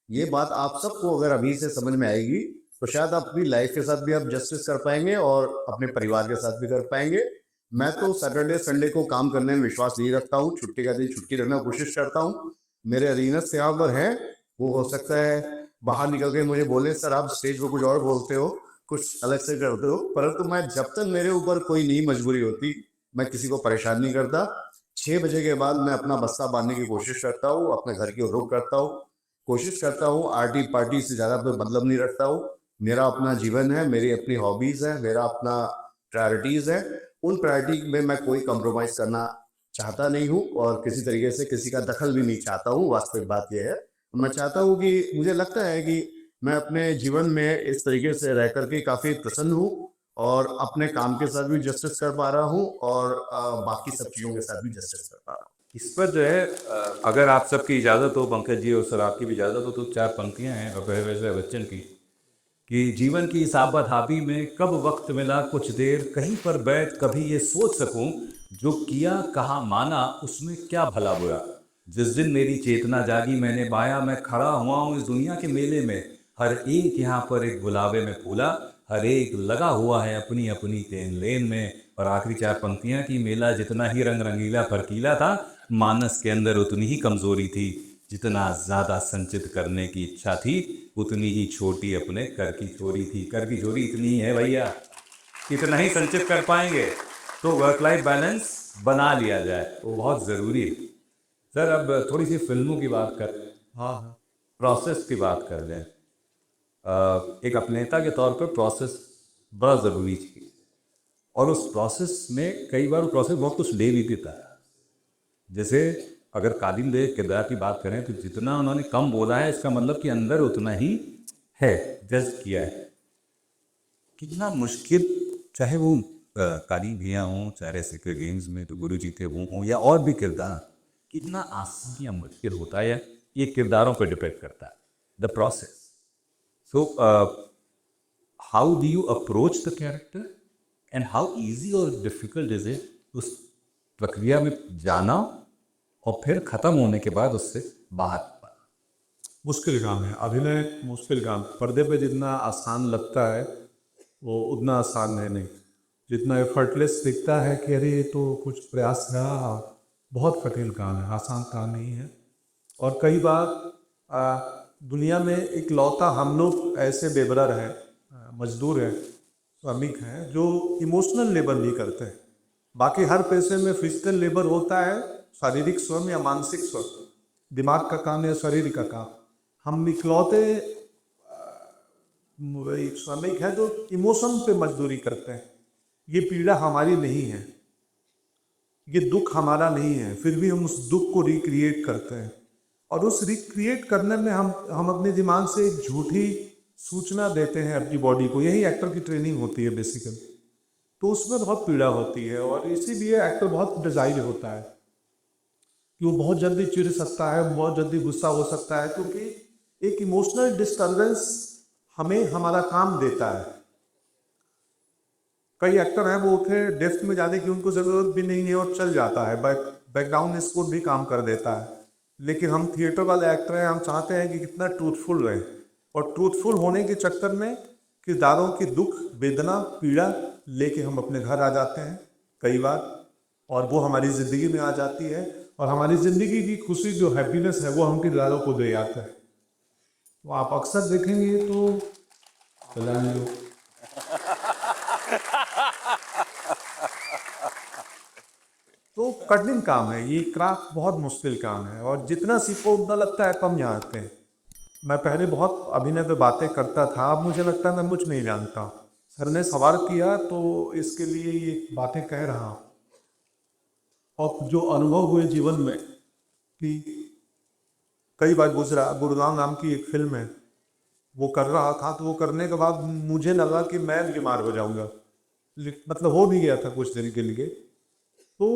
ये बात आप सबको अगर अभी से समझ में आएगी तो शायद अपनी लाइफ के साथ भी आप जस्टिस कर पाएंगे और अपने परिवार के साथ भी कर पाएंगे। मैं तो सैटरडे संडे को काम करने में विश्वास नहीं रखता हूँ, छुट्टी का दिन छुट्टी रखने की कोशिश करता हूँ। मेरे अधीनस्थ यहाँ पर है, वो हो सकता है बाहर निकल के मुझे बोले सर आप स्टेज पर कुछ और बोलते हो, कुछ अलग से करते हो, परंतु मैं जब तक मेरे ऊपर कोई नई मजबूरी होती मैं किसी को परेशान नहीं करता। 6 बजे के बाद मैं अपना बस्ता बांधने की कोशिश करता हूँ, अपने घर की रुख करता हूँ, कोशिश करता हूँ आर्टी पार्टी से ज़्यादा कोई मतलब नहीं रखता हूँ। मेरा अपना जीवन है, मेरी अपनी हॉबीज़ है, मेरा अपना प्रायोरिटीज़ है। उन प्रायोरिटी में मैं कोई कॉम्प्रोमाइज़ करना चाहता नहीं हूँ और किसी तरीके से किसी का दखल भी नहीं चाहता हूँ। वास्तविक बात यह है, मैं चाहता हूँ कि मुझे लगता है कि मैं अपने जीवन में इस तरीके से रह करके काफ़ी प्रसन्न हूँ और अपने काम के साथ भी जस्टिस कर पा रहा हूँ और बाकी सब चीज़ों के साथ भी जस्टिस कर पा रहा हूँ। इस पर जो है अगर आप सबकी इजाज़त हो पंकज जी और सर आपकी भी इजाज़त हो तो 4 पंक्तियां हैं अभय बच्चन की कि जीवन की इस आपाधापी में कब वक्त मिला कुछ देर, कहीं पर बैठ कभी ये सोच सकूं जो किया कहाँ माना उसमें क्या भला बुरा। जिस दिन मेरी चेतना जागी मैंने पाया मैं खड़ा हुआ हूँ इस दुनिया के मेले में, हर एक यहाँ पर एक गुलाबे में फूला, हर एक लगा हुआ है अपनी अपनी लेन लेन में। और आखिरी 4 पंक्तियां कि मेला जितना ही रंग रंगीला फरकीला था, मानस के अंदर उतनी ही कमजोरी थी, जितना ज्यादा संचित करने की इच्छा थी उतनी ही छोटी अपने कर की चोरी थी। कर की चोरी इतनी ही है भैया, इतना ही संचित कर पाएंगे तो वर्क लाइफ बैलेंस बना लिया जाए, वो बहुत ज़रूरी है। सर अब थोड़ी सी फिल्मों की बात कर लें, हाँ, प्रोसेस की बात कर लें। एक अभिनेता के तौर पर प्रोसेस बड़ा ज़रूरी चीज़ और उस प्रोसेस में कई बार वो प्रोसेस बहुत कुछ ले भी देता है। जैसे अगर कादिर के किरदार की बात करें तो जितना उन्होंने कम बोला है इसका मतलब कि अंदर उतना ही है, जस्ट किया है। कितना मुश्किल, चाहे वो कादिर भैया हों, चाहे सीक्रेट गेम्स में तो गुरु जी थे वो हों या और भी किरदार, कितना आसान या मुश्किल होता है ये किरदारों पर डिपेंड करता है, the process. So how do you approach the character and how easy और डिफिकल्ट इज इट उस प्रक्रिया में जाना और फिर खत्म होने के बाद उससे बाहर। मुश्किल काम है अभिनय, मुश्किल काम। पर्दे पे जितना आसान लगता है वो उतना आसान है नहीं। जितना एफर्टलेस दिखता है कि अरे ये तो कुछ प्रयास रहा, बहुत कठिन काम है, आसान काम नहीं है। और कई बार दुनिया में एक लौता हम लोग ऐसे बेबरर हैं, मजदूर हैं, श्रमिक हैं जो इमोशनल लेबर नहीं करते हैं। बाकी हर पेशे में फिजिकल लेबर होता है, शारीरिक श्रम या मानसिक श्रम, दिमाग का काम या शरीर का काम। हम इकलौते श्रमिक है जो इमोशन पे मजदूरी करते हैं। ये पीड़ा हमारी नहीं है, ये दुख हमारा नहीं है, फिर भी हम उस दुख को रिक्रिएट करते हैं। और उस रिक्रिएट करने में हम अपने दिमाग से एक झूठी सूचना देते हैं अपनी बॉडी को। यही एक्टर की ट्रेनिंग होती है बेसिकली। तो उसमें बहुत पीड़ा होती है और इसीलिए एक्टर बहुत डिजाइर होता है कि वो बहुत जल्दी चिढ़ सकता है, बहुत जल्दी गुस्सा हो सकता है, क्योंकि एक इमोशनल डिस्टर्बेंस हमें हमारा काम देता है। कई एक्टर हैं वो उठे डेप्थ में जाने की उनको ज़रूरत भी नहीं है और चल जाता है, बैकग्राउंड स्कोर भी काम कर देता है। लेकिन हम थिएटर वाले एक्टर हैं, हम चाहते हैं कि कितना ट्रूथफुल रहे, और ट्रूथफुल होने के चक्कर में किरदारों की दुख, वेदना, पीड़ा लेके हम अपने घर आ जाते हैं कई बार, और वो हमारी ज़िंदगी में आ जाती है और हमारी ज़िंदगी की खुशी जो हैप्पीनेस है वो हम किरदारों को दे जाते हैं। तो आप अक्सर देखेंगे तो तो कठिन काम है ये, क्राफ्ट बहुत मुश्किल काम है और जितना सीखो उतना लगता है कम जानते हैं। मैं पहले बहुत अभिनय पे बातें करता था, अब मुझे लगता है मैं कुछ नहीं जानता। सर ने सवाल किया तो इसके लिए ये बातें कह रहा हूँ। और जो अनुभव हुए जीवन में कि कई बार गुजरा, गुरुनाम नाम की एक फिल्म है, वो कर रहा था, तो वो करने के बाद मुझे लगा कि मैं बीमार हो जाऊंगा, मतलब हो भी गया था कुछ दिन के लिए। तो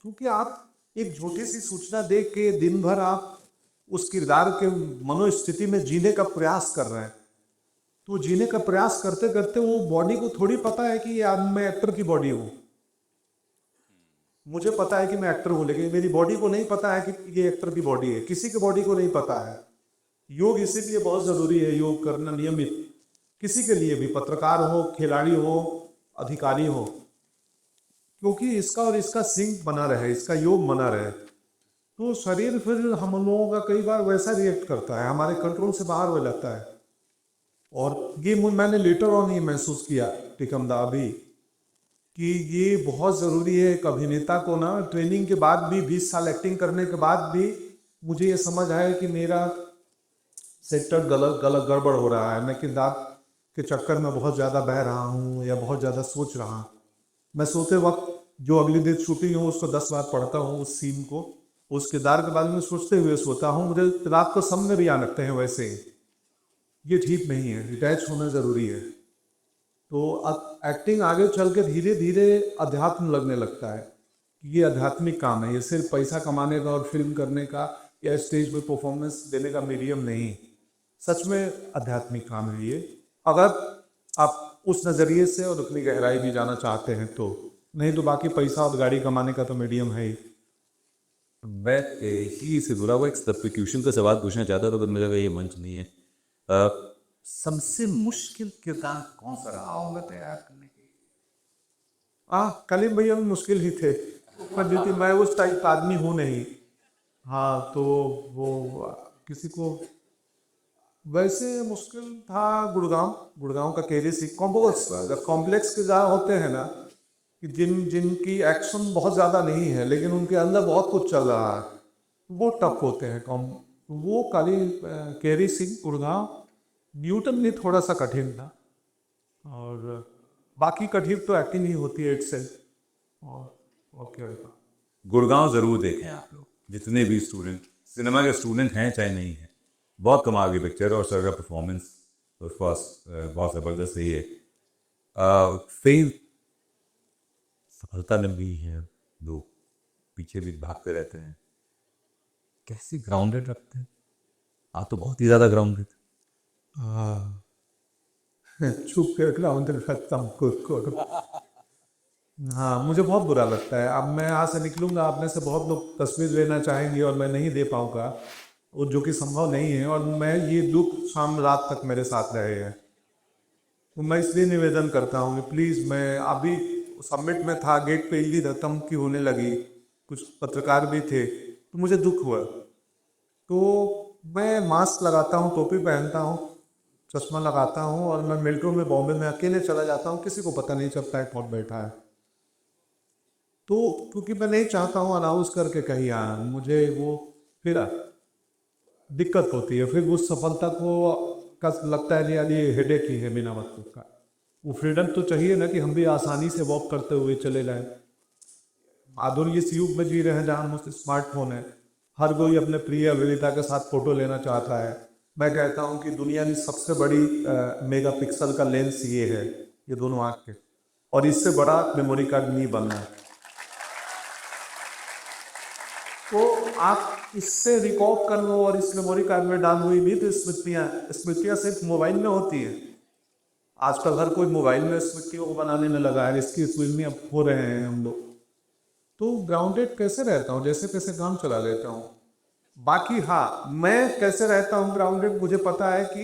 क्योंकि आप एक छोटी सी सूचना देख के दिन भर आप उस किरदार के मनोस्थिति में जीने का प्रयास कर रहे हैं, तो जीने का प्रयास करते करते वो बॉडी को थोड़ी पता है कि यार मैं एक्टर की बॉडी हूँ। मुझे पता है कि मैं एक्टर हूँ, लेकिन मेरी बॉडी को नहीं पता है कि ये एक्टर की बॉडी है। किसी की बॉडी को नहीं पता है। योग इसीलिए बहुत जरूरी है, योग करना नियमित, किसी के लिए भी, पत्रकार हो, खिलाड़ी हो, अधिकारी हो, क्योंकि इसका और इसका सिंक बना रहे, इसका योग बना रहे, तो शरीर फिर हम लोगों का कई बार वैसा रिएक्ट करता है, हमारे कंट्रोल से बाहर हो जाता है। और ये मैंने लेटर ऑन ही महसूस किया टिकमदा अभी, कि ये बहुत ज़रूरी है एक अभिनेता को ना, ट्रेनिंग के बाद भी, 20 साल एक्टिंग करने के बाद भी मुझे ये समझ आया कि मेरा सेक्टर गलत गलत गड़बड़ हो रहा है। मैं किरदार के चक्कर में बहुत ज़्यादा बह रहा हूँ या बहुत ज़्यादा सोच रहा हूँ। मैं सोते वक्त जो अगली दिन शूटिंग हो उसको 10 बार पढ़ता हूँ, उस सीन को, उस किरदार के बारे में सोचते हुए सोता हूँ। मुझे रात को सपने भी आने लगते हैं वैसे। ये ठीक नहीं है, डिटैच होना ज़रूरी है। तो एक्टिंग आगे चल के धीरे धीरे अध्यात्म लगने लगता है। ये आध्यात्मिक काम है, ये सिर्फ पैसा कमाने का और फिल्म करने का या स्टेज पे परफॉर्मेंस देने का मीडियम नहीं, सच में आध्यात्मिक काम है ये, अगर आप उस नज़रिए से और अपनी गहराई भी जाना चाहते हैं तो। नहीं तो बाकी पैसा और गाड़ी कमाने का तो मीडियम है ही। मैं इसी से जुड़ा हुआ एक सब्स्टिट्यूशन का सवाल पूछना चाहता था, पर मेरा ये मंच नहीं है। सबसे मुश्किल किरदार कौन सा रहा होगा तैयार करने के? कलीम भैया भी मुश्किल ही थे, पर क्योंकि मैं उस टाइप का आदमी हूँ नहीं। हाँ, तो वो किसी को वैसे मुश्किल था। गुड़गांव का केरी सी कॉम्प्लेक्स के जहाँ होते हैं ना, कि जिनकी एक्शन बहुत ज़्यादा नहीं है लेकिन उनके अंदर बहुत कुछ चल रहा है, वो टफ होते हैं। वो काली केरी सिंह गुड़गांव, न्यूटन भी थोड़ा सा कठिन था, और बाकी कठिन तो एक्टिंग ही होती है इटसेल्फ। और क्या होगा। गुड़गांव ज़रूर देखें आप लोग, जितने भी स्टूडेंट, सिनेमा के स्टूडेंट हैं चाहे नहीं हैं। बहुत कमाल की पिक्चर, और सर का परफॉर्मेंस ऑफ कोर्स बहुत ज़बरदस्त रही है। फिल्म सफलता लंबी है, लोग पीछे भी भागते रहते हैं, कैसे ग्राउंडेड रखते हैं? आप तो बहुत ही ज़्यादा ग्राउंडेड। चुप के ग्राउंड रखता हूँ खुद को। हाँ, मुझे बहुत बुरा लगता है। अब मैं यहाँ से निकलूंगा, आप में से बहुत लोग तस्वीर लेना चाहेंगे और मैं नहीं दे पाऊंगा, और जो कि संभव नहीं है। और मैं ये दुख शाम रात तक मेरे साथ रहे हैं, तो मैं इसलिए निवेदन करता हूँ कि प्लीज़, मैं अभी सबमिट में था, गेट पे ईदी धतम की होने लगी, कुछ पत्रकार भी थे, तो मुझे दुख हुआ। तो मैं मास्क लगाता हूँ, टोपी पहनता हूँ, चश्मा लगाता हूँ, और मैं मेट्रो में बॉम्बे में अकेले चला जाता हूँ, किसी को पता नहीं चलता है कौन बैठा है। तो क्योंकि मैं नहीं चाहता हूँ अनाउंस करके कहीं आया, मुझे वो फिर दिक्कत होती है, फिर उस सफलता को का लगता है यार ये हेडेक ही है बिना मतलब का। वो फ्रीडम तो चाहिए ना, कि हम भी आसानी से वॉक करते हुए चले जाएं। आधुनिक इस युग में जी रहे हैं जहाँ मुझसे स्मार्टफोन है, हर कोई अपने प्रिय अभिनेता के साथ फोटो लेना चाहता है। मैं कहता हूँ कि दुनिया की सबसे बड़ी मेगापिक्सल का लेंस ये है, ये दोनों आँख के, और इससे बड़ा मेमोरी कार्ड नहीं बनना है। तो आप इससे रिकॉर्ड कर लो और इस मेमोरी कार्ड में डाल हुई भी तो स्मृतियाँ सिर्फ मोबाइल में होती है। आजकल हर कोई मोबाइल में स्मृतियों को बनाने में लगा है, इसकी फिल्में अब हो रहे हैं हम लोग। तो ग्राउंडेड कैसे रहता हूँ, जैसे कैसे काम चला लेता हूँ। बाकी हाँ, मैं कैसे रहता हूँ ग्राउंडेड, मुझे पता है कि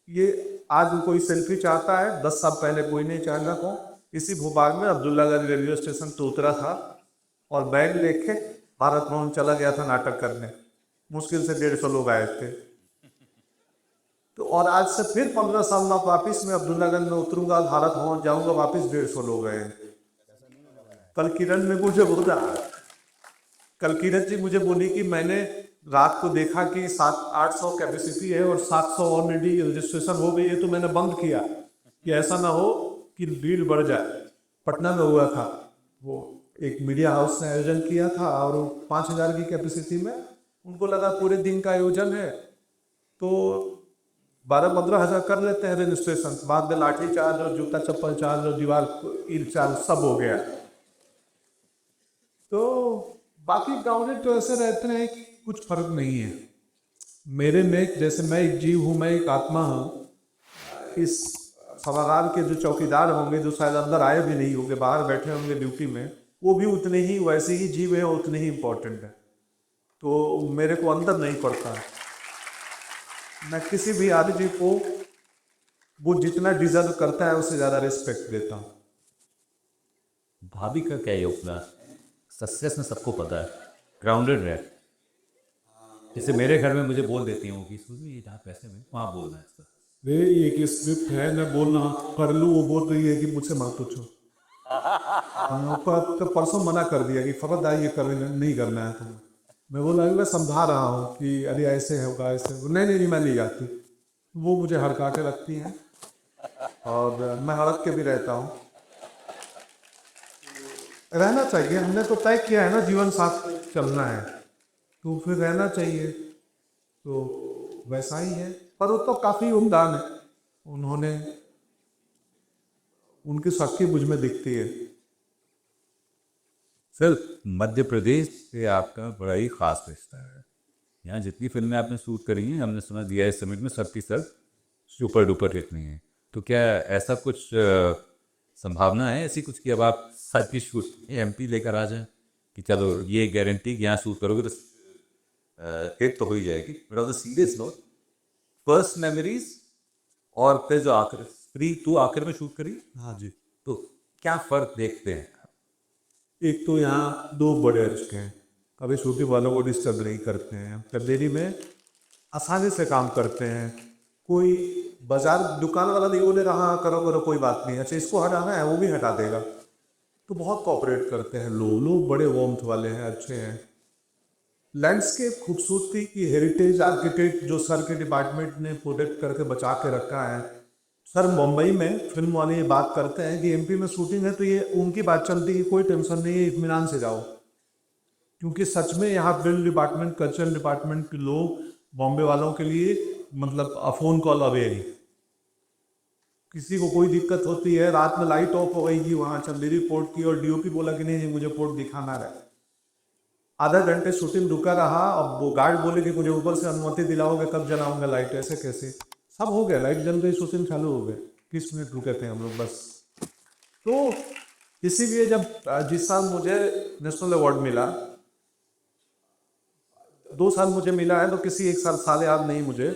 ये आज कोई सेल्फी चाहता है, 10 साल पहले कोई नहीं चाहता को। इसी भोपाल में अब्दुल्लागंज रेलवे स्टेशन पे उतरा था और बैग लेके भारत भवन चला गया था नाटक करने। मुश्किल से 150 लोग आए थे। तो और आज से फिर 15 साल बाद वापिस मैं अब्दुल्लागंज में उतरूंगा, भारत भवन जाऊंगा, वापिस 150 लोग आए। कल किरण ने मुझे बोला, कल किरण जी मुझे बोली कि मैंने रात को देखा कि 700-800 कैपेसिटी है और 700 ऑलरेडी रजिस्ट्रेशन हो गई है, तो मैंने बंद किया कि ऐसा ना हो कि भीड़ बढ़ जाए। पटना में हुआ था, वो एक मीडिया हाउस ने आयोजन किया था और 5000 की कैपेसिटी में, उनको लगा पूरे दिन का आयोजन है, तो 12-15 हज़ार कर लेते हैं रजिस्ट्रेशन, बाद में लाठी चार्ज और जूता चप्पल चार्ज और दीवार ईंट चार्ज सब हो गया। तो बाकी गाँव तो ऐसे रहते हैं कि कुछ फर्क नहीं है मेरे में। जैसे मैं एक जीव हूँ, मैं एक आत्मा हूँ। इस सभागार के जो चौकीदार होंगे, जो शायद अंदर आए भी नहीं होंगे, बाहर बैठे होंगे ड्यूटी में, वो भी उतने ही वैसे ही जीव है, उतने ही इम्पोर्टेंट है। तो मेरे को अंदर नहीं पड़ता है। मैं किसी भी आदमी को वो जितना डिजर्व करता है उससे ज़्यादा रिस्पेक्ट देता हूँ। भाभी का क्या योगदान? सक्सेस में सबको पता है, ग्राउंडेड रहे। जैसे मेरे घर में मुझे बोल देती हूँ कि सुनो ये जहाँ पैसे में वहाँ बोलना है इसका। वे एक स्क्रिप्ट है, मैं बोलना कर लूँ, वो बोल रही है कि मुझसे मत पूछो। तो परसों मना कर दिया कि खबरदार ये करना नहीं करना है तुम्हें। मैं बोला मैं समझा रहा हूँ कि अरे ऐसे होगा, ऐसे होगा। नहीं मैं नहीं जाती। वो मुझे हड़का के रखती हैं और मैं हड़क के भी रहता हूँ। रहना चाहिए, हमने तो तय किया है ना जीवन साथ चलना है, तो फिर रहना चाहिए। तो वैसा ही है। पर वो तो काफ़ी उम्दान है, उन्होंने उनकी शक्ति मुझ में दिखती है। सर, मध्य प्रदेश से आपका बड़ा ही खास रिश्ता है। यहाँ जितनी फिल्में आपने शूट करी हैं, हमने सुना दिया इस समिट में सबकी सब सुपर डुपर हिट नहीं है। तो क्या ऐसा कुछ संभावना है ऐसी कुछ कि अब आप सच की शूट एमपी लेकर आ जाए कि चलो ये गारंटी कि यहाँ शूट करोगे तो हिट तो हो ही जाएगी? But on the serious note, first memories और फिर जो आखिर स्त्री 2 आखिर में शूट करी, हाँ जी। तो क्या फ़र्क देखते हैं? एक तो यहाँ 2 बड़े रिश्ते हैं, कभी शूटिंग वालों को डिस्टर्ब नहीं करते हैं, कबेरी में आसानी से काम करते हैं। कोई बाजार दुकान वाला नहीं बोले रहा करो करो कोई बात नहीं, अच्छा इसको हटाना है वो भी हटा देगा। तो बहुत कोऑपरेट करते हैं लोग बड़े वार्मथ वाले हैं, अच्छे हैं। लैंडस्केप खूबसूरती की हेरिटेज आर्किटेक्ट जो सर के डिपार्टमेंट ने प्रोटेक्ट करके बचा के रखा है। सर मुंबई में फिल्म वाले ये बात करते हैं कि एमपी में शूटिंग है तो ये उनकी बात चलती है, कोई टेंशन नहीं है, इत्मीनान से जाओ। क्योंकि सच में यहाँ फिल्म डिपार्टमेंट, कल्चरल डिपार्टमेंट के लोग बॉम्बे वालों के लिए मतलब फ़ोन कॉल अवे है। किसी को कोई दिक्कत होती है, रात में लाइट ऑफ हो गई कि वहाँ चंदेरी पोर्ट की और डीओपी बोला कि नहीं मुझे पोर्ट दिखाना है। आधा घंटे शूटिंग रुका रहा, अब वो गार्ड बोले कि मुझे ऊपर से अनुमति दिलाओगे कब जलाऊंगा लाइट, ऐसे कैसे सब हो गया, लाइट जल गई, शूटिंग चालू हो गए। 30 मिनट रुके थे हम लोग बस। तो इसीलिए जब जिस साल मुझे नेशनल अवार्ड मिला, 2 साल मुझे मिला है तो किसी एक साल याद नहीं मुझे,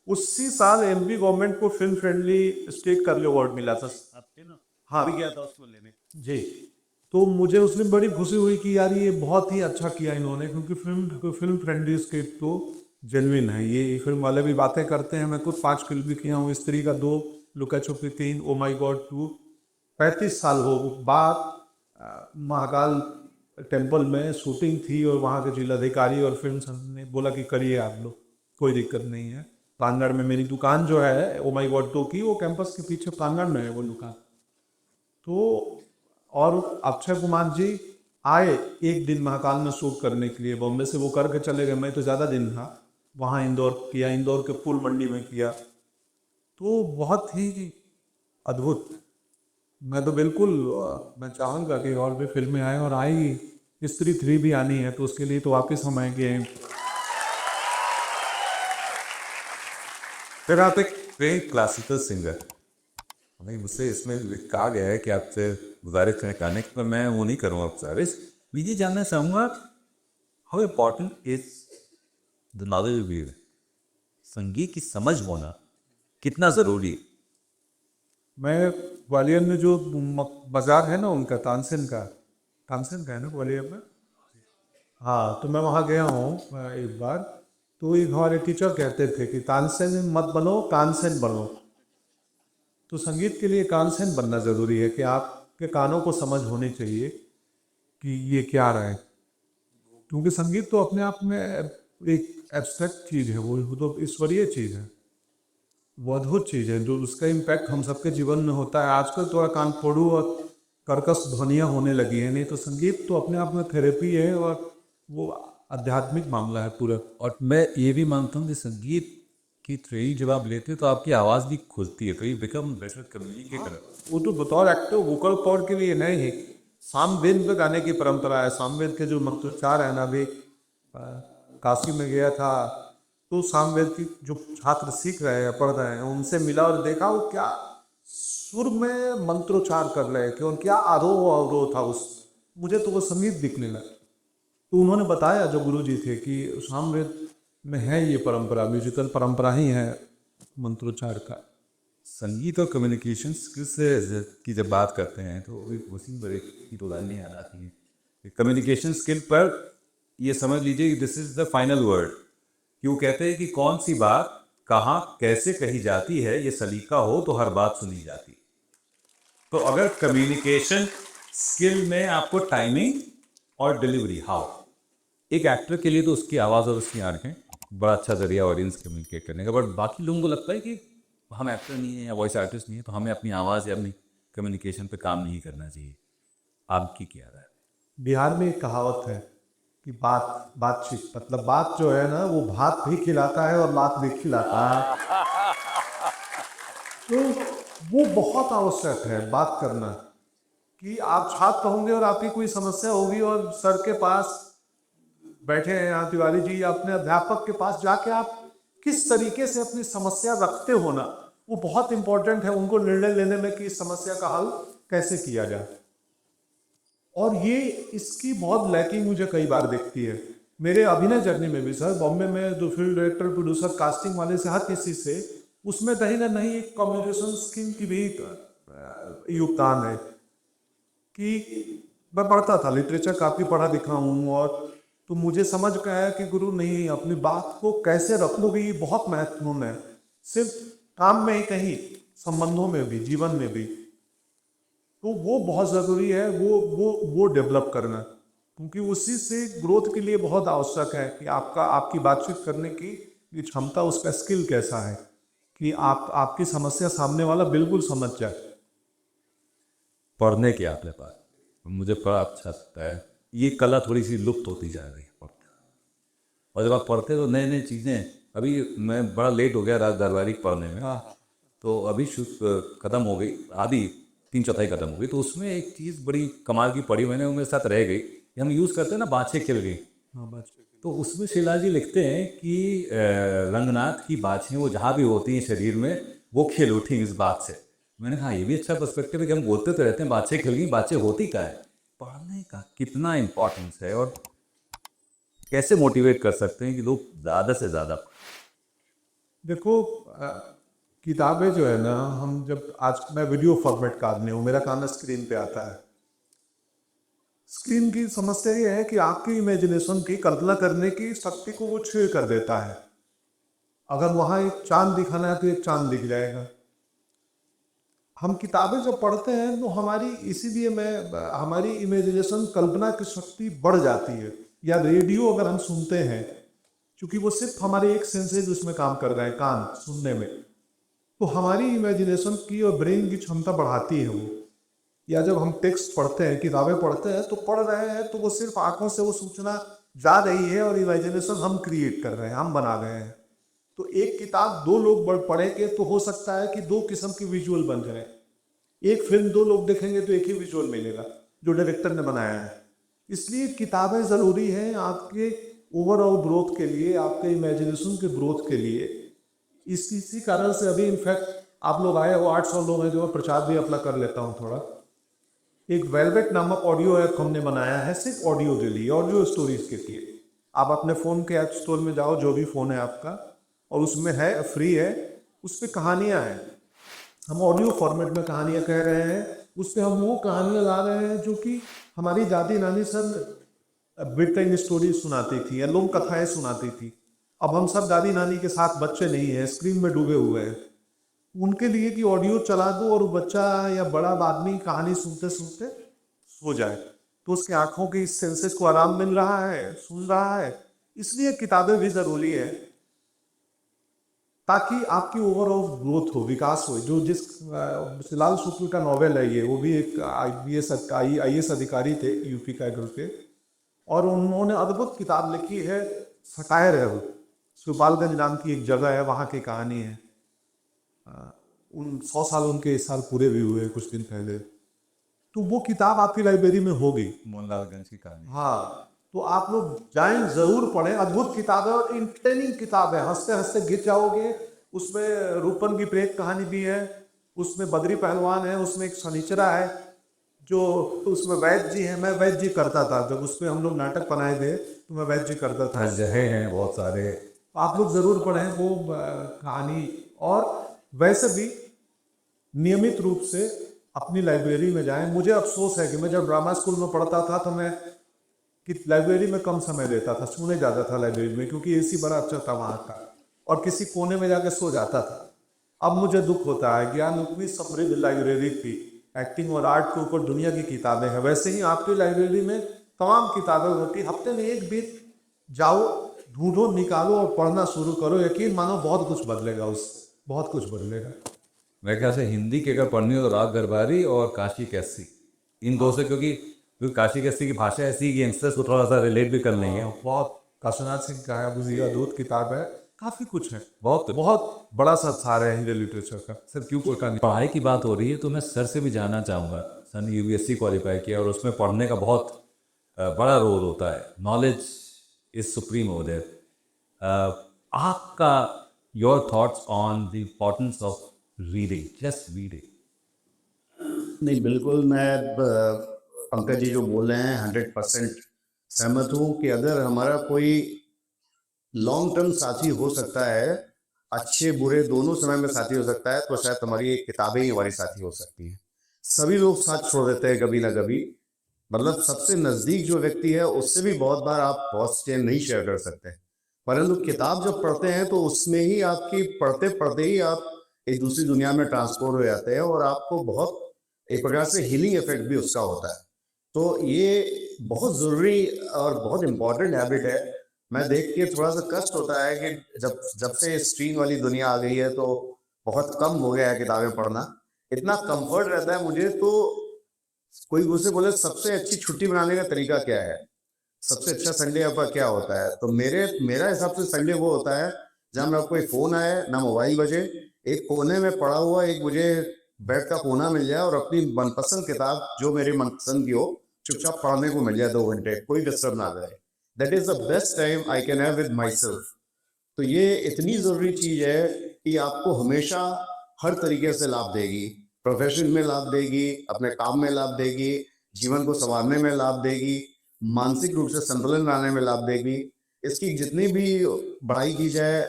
उसी साल एमपी गवर्नमेंट को फिल्म फ्रेंडली स्टेट करले अवार्ड मिला था। हाँ गया था उसको लेने जी। तो मुझे उसमें बड़ी खुशी हुई कि यार ये बहुत ही अच्छा किया इन्होंने, क्योंकि फिल्म फ्रेंडली स्टेट तो जेन्युइन है। ये फिल्म वाले भी बातें करते हैं। मैं खुद 5 फिल्म भी किया हूँ, स्त्री का 2, लुका छुपी 3, ओ माई गॉड 2। 35 साल हो बाद महाकाल टेम्पल में शूटिंग थी और वहाँ के जिलाधिकारी और फिल्म संघ ने बोला कि करिए आप लोग, कोई दिक्कत नहीं है। प्रांगण में मेरी दुकान जो है ओ माई गॉड 2 की, वो कैंपस के पीछे प्रांगण में है वो दुकान। तो और अक्षय कुमार जी आए एक दिन महाकाल में शूट करने के लिए, बॉम्बे से वो करके चले गए। मैं तो ज़्यादा दिन था वहाँ, इंदौर किया, इंदौर के फूल मंडी में किया। तो बहुत ही अद्भुत। मैं तो बिल्कुल मैं चाहूँगा कि और भी फिल्में आए, और आएगी। स्त्री 3 भी आनी है तो उसके लिए तो वापस हम आएंगे। फिर आप एक ट्रेन क्लासिकल सिंगर, हमें मुझसे इसमें कहा गया है कि आपसे गुजारिश करें गाने की, पर मैं वो नहीं करूँगा गुजारिश। मैं ये जानना चाहूँगा how important is the knowledge of music, संगीत की समझ होना कितना ज़रूरी है? मैं ग्वालियर में जो बाजार है ना उनका, तानसेन का है ना ग्वालियर में, हाँ, तो मैं वहाँ गया हूँ एक बार। तो एक हमारे टीचर कहते थे कि तानसेन मत बनो, कानसेन बनो। तो संगीत के लिए कानसेन बनना ज़रूरी है कि आपके कानों को समझ होनी चाहिए कि ये क्या रहा है। क्योंकि संगीत तो अपने आप में एक एब्स्ट्रैक्ट चीज़ है, वो तो ईश्वरीय चीज़ है, वो अद्भुत चीज़ है, जो उसका इम्पैक्ट हम सबके जीवन में होता है। आजकल थोड़ा कान फोड़ू और कर्कश ध्वनियाँ होने लगी हैं, नहीं तो संगीत तो अपने आप में थेरेपी है और वो आध्यात्मिक मामला है पूरा। और मैं ये भी मानता हूँ कि संगीत कि ट्रेनिंग जब आप लेते हो तो आपकी आवाज़ भी खुलती है, तो यू बिकम बेटर कम्युनिकेटर। वो तो बतौर एक्टर वोकल कॉर्ड के लिए नहीं है, सामवेद में गाने की परंपरा है। सामवेद के जो मंत्रोच्चार है ना, अभी काशी में गया था तो सामवेद की जो छात्र सीख रहे हैं, पढ़ रहे हैं, उनसे मिला और देखा वो क्या सुर में मंत्रोच्चार कर रहे थे और क्या आरोह अवरोह था उस, मुझे तो वो संगीत दिखने लगा। तो उन्होंने बताया जो गुरु जी थे कि सामवेद में है ये परंपरा, म्यूजिकल परंपरा ही है मंत्रोच्चार का। संगीत और कम्युनिकेशन स्किल्स की जब बात करते हैं तो एक वसीम बड़े की तो लाइनें याद आती हैं। कम्युनिकेशन स्किल पर ये समझ लीजिए कि this is the final word, कि वो कहते हैं कि कौन सी बात कहाँ कैसे कही जाती है, ये सलीका हो तो हर बात सुनी जाती। तो अगर कम्युनिकेशन स्किल में आपको टाइमिंग और डिलीवरी, हाउ, एक एक्टर के लिए तो उसकी आवाज़ और उसकी आंखें बड़ा अच्छा जरिया ऑडियंस कम्युनिकेट करने का, बट बाकी लोगों को लगता है कि हम एक्टर नहीं है या वॉइस आर्टिस्ट नहीं है तो हमें अपनी आवाज़ या अपनी कम्युनिकेशन पे काम नहीं करना चाहिए। आपकी क्या राय है? बिहार में एक कहावत है कि बातचीत मतलब बात जो है ना वो भात भी खिलाता है और लात भी खिलाता है। तो वो बहुत आवश्यक है बात करना, कि आप छात्र होंगे और आपकी कोई समस्या होगी और सर के पास बैठे हैं यहाँ तिवारी जी, अपने अध्यापक के पास जाके आप किस तरीके से अपनी समस्या रखते हो ना, वो बहुत इंपॉर्टेंट है उनको निर्णय लेने में कि इस समस्या का हल कैसे किया जाए। और ये इसकी बहुत लैकिंग मुझे कई बार दिखती है मेरे अभिनय जर्नी में भी। सर बॉम्बे में जो फिल्म डायरेक्टर प्रोड्यूसर कास्टिंग वाले से हर किसी से, उसमें कहीं ना नहीं एक कम्युनिकेशन स्किल की भी योगदान है। कि मैं पढ़ता था, लिटरेचर काफ़ी पढ़ा लिखा हूँ, और तो मुझे समझ के आया कि गुरु नहीं, अपनी बात को कैसे रखोगे ये बहुत महत्वपूर्ण है, सिर्फ काम में ही कहीं, संबंधों में भी, जीवन में भी। तो वो बहुत ज़रूरी है, वो डेवलप करना, क्योंकि उसी से ग्रोथ के लिए बहुत आवश्यक है कि आपकी बातचीत करने की ये क्षमता, उसका स्किल कैसा है कि आपकी समस्या सामने वाला बिल्कुल समझ जाए। पढ़ने के आपने पास मुझे बड़ा अच्छा लगता है, ये कला थोड़ी सी लुप्त होती जा रही है पढ़ते, और जब आप पढ़ते तो नए नए चीज़ें, अभी मैं बड़ा लेट हो गया राज दरबारी पढ़ने में, तो अभी ख़त्म हो गई, आधी 3/4 ख़त्म हो गई, तो उसमें एक चीज़ बड़ी कमाल की पढ़ी मैंने, वो मेरे साथ रह गई। हम यूज़ करते हैं ना बाछे खिल गई, तो उसमें शिला जी लिखते हैं कि रंगनाथ की बाछें वो जहाँ भी होती हैं शरीर में वो खिल उठी इस बात से। मैंने कहा ये भी अच्छा पर्सपेक्टिव है कि हम बोलते तो रहते हैं बाछें खिल गई, बाछें होती क्या है। पढ़ने का कितना इम्पोर्टेंस है और कैसे मोटिवेट कर सकते हैं कि लोग ज़्यादा से ज़्यादा। देखो किताबें जो है ना, हम जब आज मैं वीडियो फॉर्मेट का आदमी हूँ, मेरा काम स्क्रीन पे आता है। स्क्रीन की समस्या ये है कि आपकी इमेजिनेशन की, कल्पना करने की शक्ति को वो छीन कर देता है। अगर वहाँ एक चांद दिखाना है तो एक चांद दिख जाएगा। हम किताबें जब पढ़ते हैं तो हमारी इमेजिनेशन, कल्पना की शक्ति बढ़ जाती है। या रेडियो अगर हम सुनते हैं, क्योंकि वो सिर्फ हमारे एक सेंसेस उसमें काम कर रहे हैं, कान सुनने में, तो हमारी इमेजिनेशन की और ब्रेन की क्षमता बढ़ाती है वो। या जब हम टेक्स्ट पढ़ते हैं, किताबें पढ़ते हैं, तो पढ़ रहे हैं तो वो सिर्फ आंखों से वो सूचना जा रही है और इमेजिनेशन हम क्रिएट कर रहे हैं, हम बना रहे हैं। तो एक किताब 2 लोग पढ़ेंगे तो हो सकता है कि 2 किस्म की विजुअल बन जाए। एक फिल्म 2 लोग देखेंगे तो एक ही विजुअल मिलेगा जो डायरेक्टर ने बनाया है। इसलिए किताबें ज़रूरी हैं आपके ओवरऑल ग्रोथ के लिए, आपके इमेजिनेशन के ग्रोथ के लिए। इसी कारण से अभी इनफैक्ट आप लोग आए हो, 800 लोग हैं, जो मैं प्रचार भी अपना कर लेता हूँ थोड़ा। एक वेलवेट नामक ऑडियो ऐप हमने बनाया है सिर्फ ऑडियो के लिए, ऑडियो स्टोरीज के लिए। आप अपने फ़ोन के ऐप स्टोर में जाओ, जो भी फ़ोन है आपका, और उसमें है, फ्री है, उस पर कहानियाँ हैं। हम ऑडियो फॉर्मेट में कहानियाँ कह रहे हैं। उस पर हम वो कहानियाँ ला रहे हैं जो कि हमारी दादी नानी सब बेड टाइम स्टोरी सुनाती थी या लोक कथाएँ सुनाती थी। अब हम सब दादी नानी के साथ बच्चे नहीं हैं, स्क्रीन में डूबे हुए हैं। उनके लिए कि ऑडियो चला दो और बच्चा या बड़ा आदमी कहानी सुनते सुनते सो जाए, तो उसकी आंखों की सेंसेस को आराम मिल रहा है, सुन रहा है। इसलिए किताबें भी ज़रूरी है ताकि आपकी ओवरऑल ग्रोथ हो, विकास हो। लाल शुक्ल का नॉवेल है ये, वो भी एक IAS अधिकारी थे यूपी कैडर के, और उन्होंने अद्भुत किताब लिखी है, सटायर है वो, सुपालगंज नाम की एक जगह है, वहाँ की कहानी है। उन 100 साल उनके इस साल पूरे भी हुए कुछ दिन पहले। तो वो किताब आपकी लाइब्रेरी में होगी। मोहनलालगंज की कहानी। हाँ, तो आप लोग जाएं, जरूर पढ़ें। अद्भुत किताब है और इंटरटेनिंग किताब है, हंसते हंसते गिर जाओगे। उसमें रूपन की प्रेत कहानी भी है, उसमें बद्री पहलवान है, उसमें एक शनिचरा है जो, उसमें वैद्य जी है। मैं वैद्य जी करता था जब उसमें हम लोग नाटक बनाए थे, तो मैं वैद्य जी करता था। रहे हैं बहुत सारे। आप लोग जरूर पढ़ें वो कहानी। और वैसे भी नियमित रूप से अपनी लाइब्रेरी में जाएं। मुझे अफसोस है कि मैं जब ड्रामा स्कूल में पढ़ता था तो मैं कि लाइब्रेरी में कम समय देता था, सोने जाता था लाइब्रेरी में, क्योंकि एसी बड़ा अच्छा था वहाँ का, और किसी कोने में जाकर सो जाता था। अब मुझे दुख होता है, ज्ञान इतनी समृद्ध लाइब्रेरी थी, एक्टिंग और आर्ट के ऊपर दुनिया की किताबें हैं। वैसे ही आपकी लाइब्रेरी में तमाम किताबें होती, हफ्ते में एक दिन जाओ, ढूंढो, निकालो और पढ़ना शुरू करो। यकीन मानो बहुत कुछ बदलेगा, उससे बहुत कुछ बदलेगा। मेरे ख्याल से हिंदी की अगर पढ़नी हो तो राग दरबारी और काशी कैसी, इन दो से, क्योंकि काशी कैसी की भाषा ऐसी कि यंगस्टर्स को थोड़ा सा रिलेट भी कर लेंगे। बहुत काशीनाथ सिंह का है, मुझे अद्भुत किताब है, काफी कुछ है, बहुत बहुत बड़ा सा सार है हिंदी लिटरेचर का। सर क्यों कोई का पढ़ाई की बात हो रही है तो मैं सर से भी जानना चाहूँगा। सर ने यूपीएससी क्वालिफाई किया और उसमें पढ़ने का बहुत बड़ा रोल होता है। Knowledge is supreme over there. आपका your thoughts on the importance of reading, just reading. नहीं, बिल्कुल मैं पंकज जी जो बोल रहे हैं 100% सहमत हूँ कि अगर हमारा कोई लॉन्ग टर्म साथी हो सकता है, अच्छे बुरे दोनों समय में साथी हो सकता है, तो शायद हमारी किताबें ही हमारी साथी हो सकती हैं। सभी लोग साथ छोड़ देते हैं कभी ना कभी, मतलब सबसे नजदीक जो व्यक्ति है उससे भी बहुत बार आप बहुत चीजें नहीं शेयर कर सकते, परंतु किताब जब पढ़ते हैं तो उसमें ही आपकी पढ़ते पढ़ते ही आप एक दूसरी दुनिया में ट्रांसपोर्ट हो जाते हैं और आपको बहुत एक प्रकार से हीलिंग इफेक्ट भी उसका होता है। तो ये बहुत जरूरी और बहुत इंपॉर्टेंट हैबिट है। मैं देख के थोड़ा सा कष्ट होता है कि जब जब से स्क्रीन वाली दुनिया आ गई है तो बहुत कम हो गया है किताबें पढ़ना। इतना कंफर्ट रहता है मुझे, तो कोई मुझसे बोले सबसे अच्छी छुट्टी बनाने का तरीका क्या है, सबसे अच्छा संडे आपका क्या होता है, तो मेरा हिसाब से संडे वो होता है जहाँ मेरा कोई फोन आए ना, मोबाइल बजे, एक कोने में पड़ा हुआ एक मुझे बेड का कोना मिल जाए और अपनी मनपसंद किताब जो मेरी मनपसंद की हो चुपचाप पढ़ने को मिल जाए 2 घंटे, कोई डिस्टर्ब ना करे। That is the best time I can have with my self. तो ये इतनी जरूरी चीज है कि आपको हमेशा हर तरीके से लाभ देगी, प्रोफेशन में लाभ देगी, अपने काम में लाभ देगी, जीवन को संवारने में लाभ देगी, मानसिक रूप से संतुलन लाने में लाभ देगी। इसकी जितनी भी बढ़ाई की जाए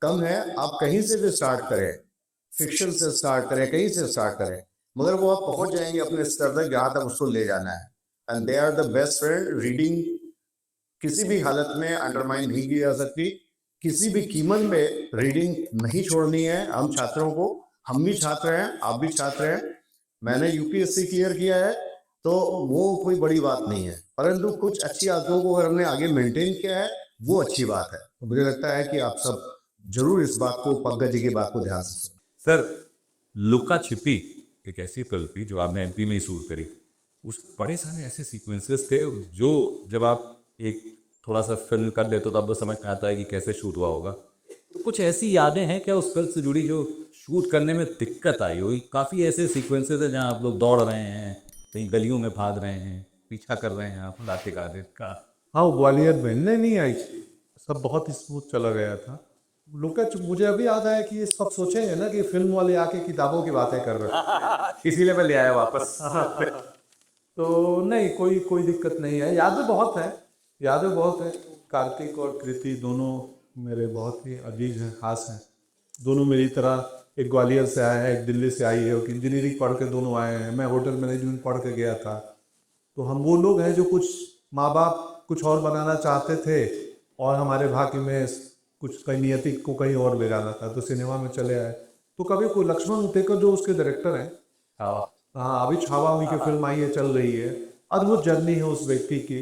कम है। आप कहीं से भी स्टार्ट करें, फिक्शन से स्टार्ट करें, कहीं से स्टार्ट करें, मगर वो आप पहुंच जाएंगे अपने स्तर तक जहां तक उसको ले जाना है। And they are the best friend. Reading किसी भी हालत में अंडरमाइन नहीं की जा सकती, किसी भी कीमत में रीडिंग नहीं छोड़नी है। हम छात्रों को, हम भी छात्र हैं, आप भी छात्र हैं, मैंने यूपीएससी क्लियर किया है तो वो कोई बड़ी बात नहीं है, परंतु कुछ अच्छी आदतों को अगर हमने आगे मेंटेन किया है वो अच्छी बात है। तो मुझे लगता है कि आप सब जरूर इस बात को, पंकज जी की बात को ध्यान से सुनें। सर, लुका छिपी एक ऐसी फिल्म थी जो आपने एमपी में ही शूट करी। उस बड़े सारे ऐसे सीक्वेंसेस थे जो जब आप एक थोड़ा सा फिल्म कर लेते हो तब तो समझ में आता है कि कैसे शूट हुआ होगा। तो कुछ ऐसी यादें हैं क्या उस फिल्म से जुड़ी जो शूट करने में दिक्कत आई हुई? काफ़ी ऐसे सीक्वेंसेस हैं जहाँ आप लोग दौड़ रहे हैं, कहीं गलियों में भाग रहे हैं, पीछा कर रहे हैं आप लाते का। हाँ, वो ग्वालियर में नहीं आई, सब बहुत ही स्मूथ चला गया था। लोग मुझे अभी याद आया कि ये सब सोचेंगे ना कि फिल्म वाले आके किताबों की बातें कर रहे हैं, इसीलिए मैं ले आया वापस। तो नहीं, कोई दिक्कत नहीं है। यादें बहुत है, यादें बहुत है। कार्तिक और कृति दोनों मेरे बहुत ही अजीज हैं, खास हैं। दोनों मेरी तरह, एक ग्वालियर से आया है, एक दिल्ली से आई है, एक इंजीनियरिंग पढ़ के दोनों आए हैं। मैं होटल मैनेजमेंट पढ़ के गया था। तो हम वो लोग हैं जो कुछ माँ बाप कुछ और बनाना चाहते थे और हमारे भाग्य में कुछ कहीं नियति को कहीं और ले जाना था, तो सिनेमा में चले आए। तो कभी कोई लक्ष्मण उतेकर जो उसके डायरेक्टर हैं, हाँ अभी छावा उनकी फिल्म आई है, चल रही है। अद्भुत जर्नी है उस व्यक्ति की।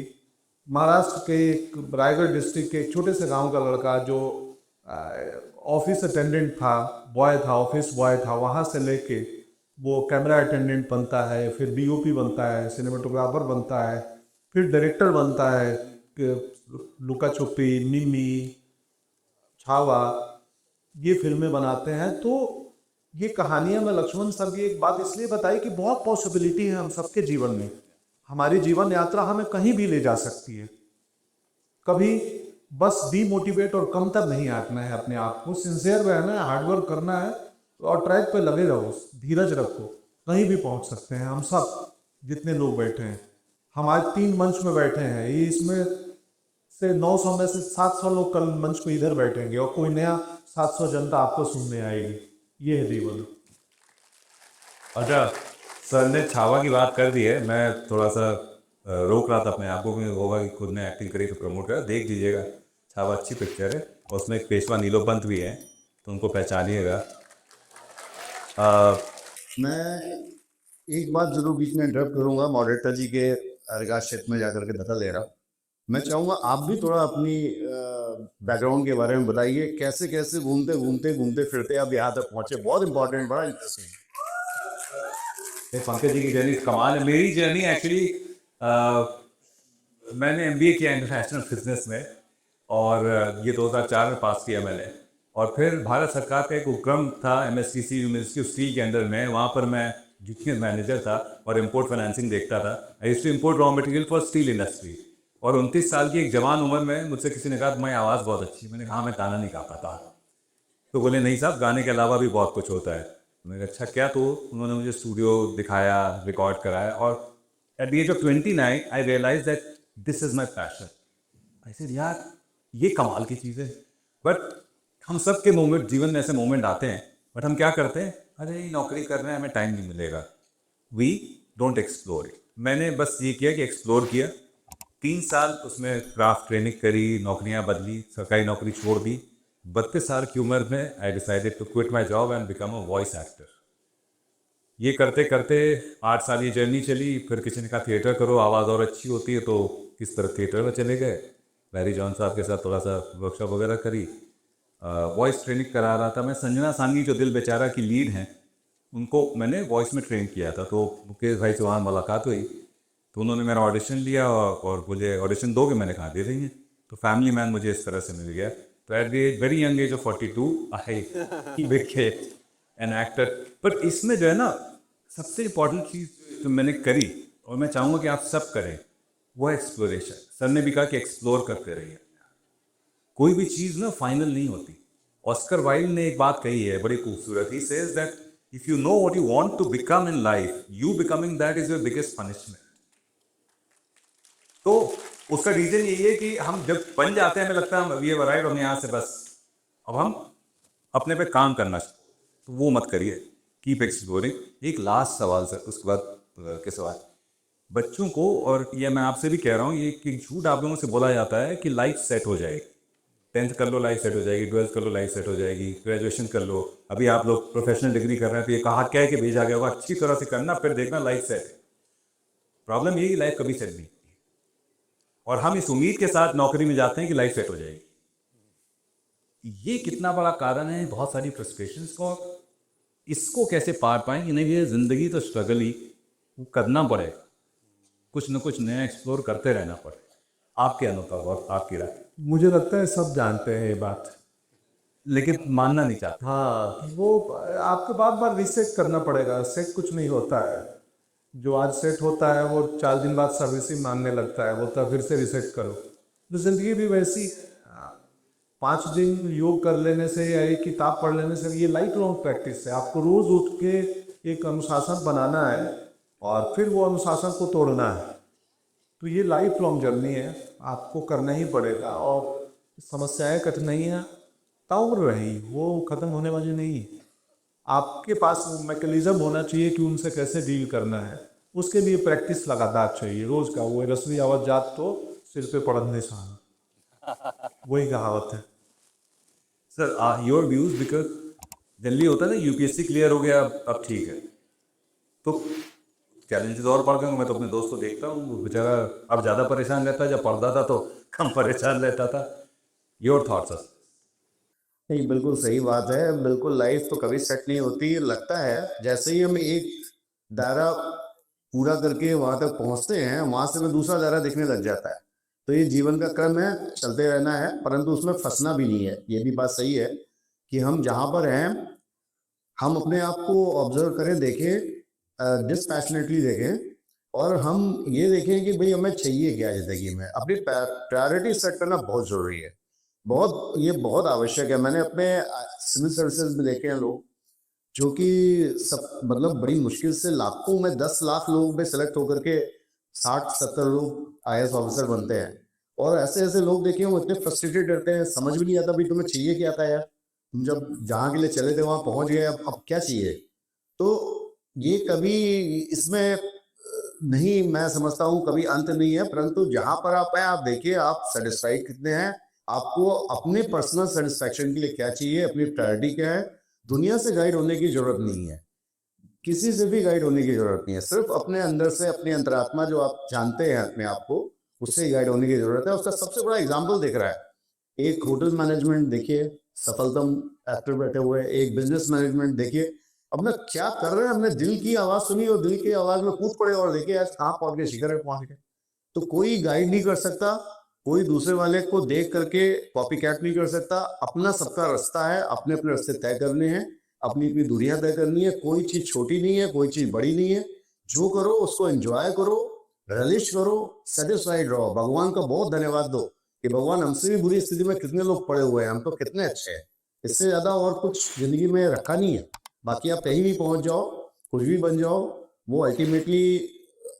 महाराष्ट्र के एक रायगढ़ डिस्ट्रिक्ट के एक छोटे से गांव का लड़का जो ऑफिस अटेंडेंट था, बॉय था, ऑफिस बॉय था, वहाँ से लेके वो कैमरा अटेंडेंट बनता है, फिर बीओपी बनता है, सिनेमाटोग्राफर बनता है, फिर डायरेक्टर बनता है। लुका छुपी, मिमी, छावा, ये फिल्में बनाते हैं। तो ये कहानियां मैं लक्ष्मण सर की एक बात इसलिए बताई कि बहुत पॉसिबिलिटी है हम सबके जीवन में। हमारी जीवन यात्रा हमें कहीं भी ले जा सकती है। कभी बस डीमोटिवेट और कमतर नहीं आंकना है अपने आप को, सिंसियर रहना है, हार्डवर्क करना है और ट्रैक पे लगे रहो, धीरज रखो, कहीं भी पहुंच सकते हैं हम सब जितने लोग बैठे हैं। हम आज 3 मंच में बैठे हैं, ये इसमें से 900 में से 700 लोग कल मंच पे इधर बैठेंगे और कोई नया 700 जनता आपको सुनने आएगी। ये है जीवन। अच्छा, सर ने छावा की बात कर दी है, मैं थोड़ा सा रोक रहा था अपने आप को कि होगा कि खुद ने एक्टिंग करी तो प्रमोट करा, देख लीजिएगा। छावा अच्छी पिक्चर है और उसमें एक पेशवा नीलोपंत भी है, तो उनको पहचानिएगा। मैं एक बात जरूर बीच में इंटरप्ट करूंगा, मॉडरेटर जी के अर्गा क्षेत्र में जाकर के दखल ले रहा हूँ। मैं चाहूंगा आप भी थोड़ा अपनी बैकग्राउंड के बारे में बताइए, कैसे कैसे घूमते घूमते घूमते फिरते आप यहाँ तक पहुंचे। बहुत इंपॉर्टेंट, बड़ा इंटरेस्टिंग। पंकज जी की जर्नी कमाल है। मेरी जर्नी एक्चुअली मैंने एमबीए किया इंटरनेशनल बिजनेस में और ये 2004 में पास किया मैंने। और फिर भारत सरकार का एक उपक्रम था एमएससीसी यूनिवर्सिटी ऑफ स्टील के अंदर में, वहाँ पर मैं जूनियर मैनेजर था और इम्पोर्ट फाइनेंसिंग देखता था। I used to import raw material for steel industry. और 29 साल की एक जवान उम्र में मुझसे किसी ने कहा तुम्हारी आवाज़ बहुत अच्छी है। मैंने कहा मैं गाना नहीं गा पाता। तो बोले नहीं साहब, गाने के अलावा भी बहुत कुछ होता है। मैंने कहा अच्छा क्या? तो उन्होंने मुझे स्टूडियो दिखाया, रिकॉर्ड कराया और at the age of 29 I realise that this is my passion. I said यार ये कमाल की चीज़ है। बट हम सब के मोमेंट, जीवन में ऐसे मोमेंट आते हैं, बट हम क्या करते हैं, अरे ये नौकरी कर रहे हैं, हमें टाइम नहीं मिलेगा। We don't explore it. मैंने बस ये किया कि एक्सप्लोर किया। 3 साल उसमें क्राफ्ट ट्रेनिंग करी, नौकरियां बदली, सरकारी नौकरी छोड़ दी। 32 साल की उम्र में I decided to quit my job and become a voice actor. ये करते करते 8 साल ये जर्नी चली। फिर किसी ने कहा थिएटर करो, आवाज़ और अच्छी होती है, तो किस तरह थिएटर में चले गए। बैरी जॉन साहब के साथ थोड़ा सा वर्कशॉप वगैरह करी, वॉइस ट्रेनिंग करा रहा था मैं। संजना सांगी जो दिल बेचारा की लीड हैं, उनको मैंने वॉइस में ट्रेन किया था। तो मुकेश भाई से वहाँ मुलाकात हुई, तो उन्होंने मेरा ऑडिशन लिया और बोले ऑडिशन दोगे? मैंने कहा दे देंगे। तो फैमिली मैन मुझे इस तरह से मिल गया। तो at the very young age of 42 I became an actor. पर इसमें जो है ना, सबसे इम्पॉर्टेंट चीज़ जो मैंने करी और मैं चाहूँगा कि आप सब करें, वो एक्सप्लोरेशन। सर ने भी कहा कि एक्सप्लोर करते रहिए। कोई भी चीज़ ना फाइनल नहीं होती। ऑस्कर वाइल्ड ने एक बात कही है बड़ी खूबसूरत। He says that if you know what you want to become in life, you becoming that is your biggest punishment. तो उसका रीजन यही है कि हम जब बन जाते हैं, हमें लगता है वी हैव अराइव्ड, हम यहाँ से बस अब हम अपने पे काम करना चाहिए। तो वो मत करिए, कीप एक्सप्लोरिंग। एक लास्ट सवाल सर, उसके बाद के सवाल बच्चों को, और ये मैं आपसे भी कह रहा हूँ, ये कि झूठ आप लोगों से बोला जाता है कि लाइफ सेट हो जाएगी, 10th कर लो लाइफ सेट हो जाएगी, 12th कर लो लाइफ सेट हो जाएगी, ग्रेजुएशन कर लो, अभी आप लोग प्रोफेशनल डिग्री कर रहे हैं, तो ये कहा क्या है कि भेजा गया होगा अच्छी तरह से करना, फिर देखना लाइफ सेट है। प्रॉब्लम ये कि लाइफ कभी सेट नहीं होती और हम इस उम्मीद के साथ नौकरी में जाते हैं कि लाइफ सेट हो जाएगी। ये कितना बड़ा कारण है बहुत सारी फ्रस्ट्रेशंस को। इसको कैसे पार पाएंगे? नहीं, ये जिंदगी तो स्ट्रगल ही करना पड़ेगा, कुछ न कुछ नया एक्सप्लोर करते रहना पड़ेगा। आपके अनुभव और आपकी राय? मुझे लगता है सब जानते हैं ये बात, लेकिन मानना नहीं चाहते। हाँ, वो आपको बार बार रीसेट करना पड़ेगा। सेट कुछ नहीं होता है। जो आज सेट होता है वो 4 दिन बाद सर्विसिंग मांगने लगता है, बोलता है फिर से रीसेट करो। तो जिंदगी भी वैसी 5 दिन योग कर लेने से या एक किताब पढ़ लेने से, ये लाइफ लॉन्ग प्रैक्टिस है। आपको रोज उठ के एक अनुशासन बनाना है और फिर वो अनुशासन को तोड़ना है। तो ये लाइफ लॉन्ग जर्नी है, आपको करना ही पड़ेगा। और समस्याएं, कठिनाइयाँ ताउम्र रही, वो ख़त्म होने वाली नहीं। आपके पास वो मैकेनिज्म होना चाहिए कि उनसे कैसे डील करना है। उसके लिए प्रैक्टिस लगातार चाहिए, रोज का। वो रसवी आवाज जात तो सिर पे पड़न निशान, वही कहावत है। सर योर व्यूज, बिकॉज जल्दी होता है ना, यूपीएससी क्लियर हो गया, अब ठीक है, तो चैलेंजेस और बढ़ गए। मैं तो अपने दोस्त को देखता हूँ, वो बेचारा अब ज़्यादा परेशान रहता है, जब पढ़ता था तो कम परेशान रहता था। Your thoughts sir? नहीं, बिल्कुल सही बात है। बिल्कुल, लाइफ तो कभी सेट नहीं होती। लगता है जैसे ही हम एक दायरा पूरा करके वहां तक पहुंचते हैं, वहां से हमें दूसरा दायरा दिखने लग जाता है। तो ये जीवन का क्रम है, चलते रहना है, परंतु उसमें फंसना भी नहीं है। ये भी बात सही है कि हम जहाँ पर हैं, हम अपने आप को ऑब्जर्व करें, देखें, डिस्पैशनेटली देखें, और हम ये देखें कि भाई हमें चाहिए क्या ज़िंदगी में। अपनी प्रायोरिटी सेट करना बहुत ज़रूरी है, ये बहुत आवश्यक है। मैंने अपने सिविल सर्विसेज में देखे हैं लोग जो कि सब मतलब बड़ी मुश्किल से लाखों में 10 लाख लोग में सेलेक्ट होकर के 60-70 लोग IAS ऑफिसर बनते हैं। और ऐसे ऐसे लोग देखे हैं, वो इतने फ्रस्ट्रेटेड रहते हैं, समझ भी नहीं आता भाई तुम्हें चाहिए क्या था यार, तुम जब जहाँ के लिए चले थे वहां पहुंच गए, अब क्या चाहिए। तो ये कभी इसमें नहीं, मैं समझता हूँ कभी अंत नहीं है, परंतु जहां पर आप हैं आप देखिए आप सेटिस्फाइड कितने हैं, आपको अपने पर्सनल सेटिस्फैक्शन के लिए क्या चाहिए, अपनी प्रायोरिटी क्या है। दुनिया से गाइड होने की जरूरत नहीं है, किसी से भी गाइड होने की जरूरत नहीं है, सिर्फ अपने अंदर से, अपनी अंतरात्मा जो आप जानते हैं अपने आप को, उससे ही गाइड होने की जरूरत है। उसका सबसे बड़ा एग्जाम्पल दिख रहा है, एक होटल मैनेजमेंट देखिए, सफलतम एक्टर बैठे हुए, एक बिजनेस मैनेजमेंट देखिए, अपना क्या कर रहे हैं, हमने दिल की आवाज सुनी और दिल की आवाज में कूद पड़े और देखिए आज कहाँ पहुंच गए, शिखर पे पहुंच गए। तो कोई गाइड नहीं कर सकता, कोई दूसरे वाले को देख करके कॉपी कैट नहीं कर सकता। अपना सबका रास्ता है, अपने अपने रास्ते तय करने हैं, अपनी अपनी दूरियां तय करनी है। कोई चीज छोटी नहीं है, कोई चीज बड़ी नहीं है। जो करो उसको एंजॉय करो, रिलिश करो, सेटिस्फाइड रहो। भगवान का बहुत धन्यवाद दो कि भगवान हमसे भी बुरी स्थिति में कितने लोग पड़े हुए हैं, हम तो कितने अच्छे हैं। इससे ज्यादा और कुछ जिंदगी में रखा नहीं है। बाकी आप कहीं भी पहुंच जाओ, कुछ भी बन जाओ, वो अल्टीमेटली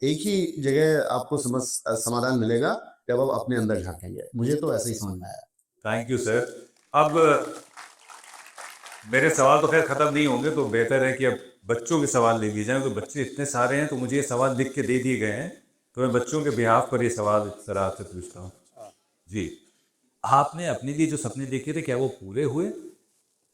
एक ही जगह आपको समाधान मिलेगा जब आप अपने अंदर झांकेंगे। मुझे तो ऐसे ही समझ में आया। Thank you sir. अब मेरे सवाल तो खैर ख़त्म नहीं होंगे, तो बेहतर है कि अब बच्चों के सवाल ले लिए जाएं। तो बच्चे इतने सारे हैं, तो मुझे ये सवाल लिख के दे दिए गए हैं, तो मैं बच्चों के बिहाफ पर ये सवाल सर आपसे पूछता हूँ। जी, आपने अपने लिए जो सपने देखे थे, क्या वो पूरे हुए?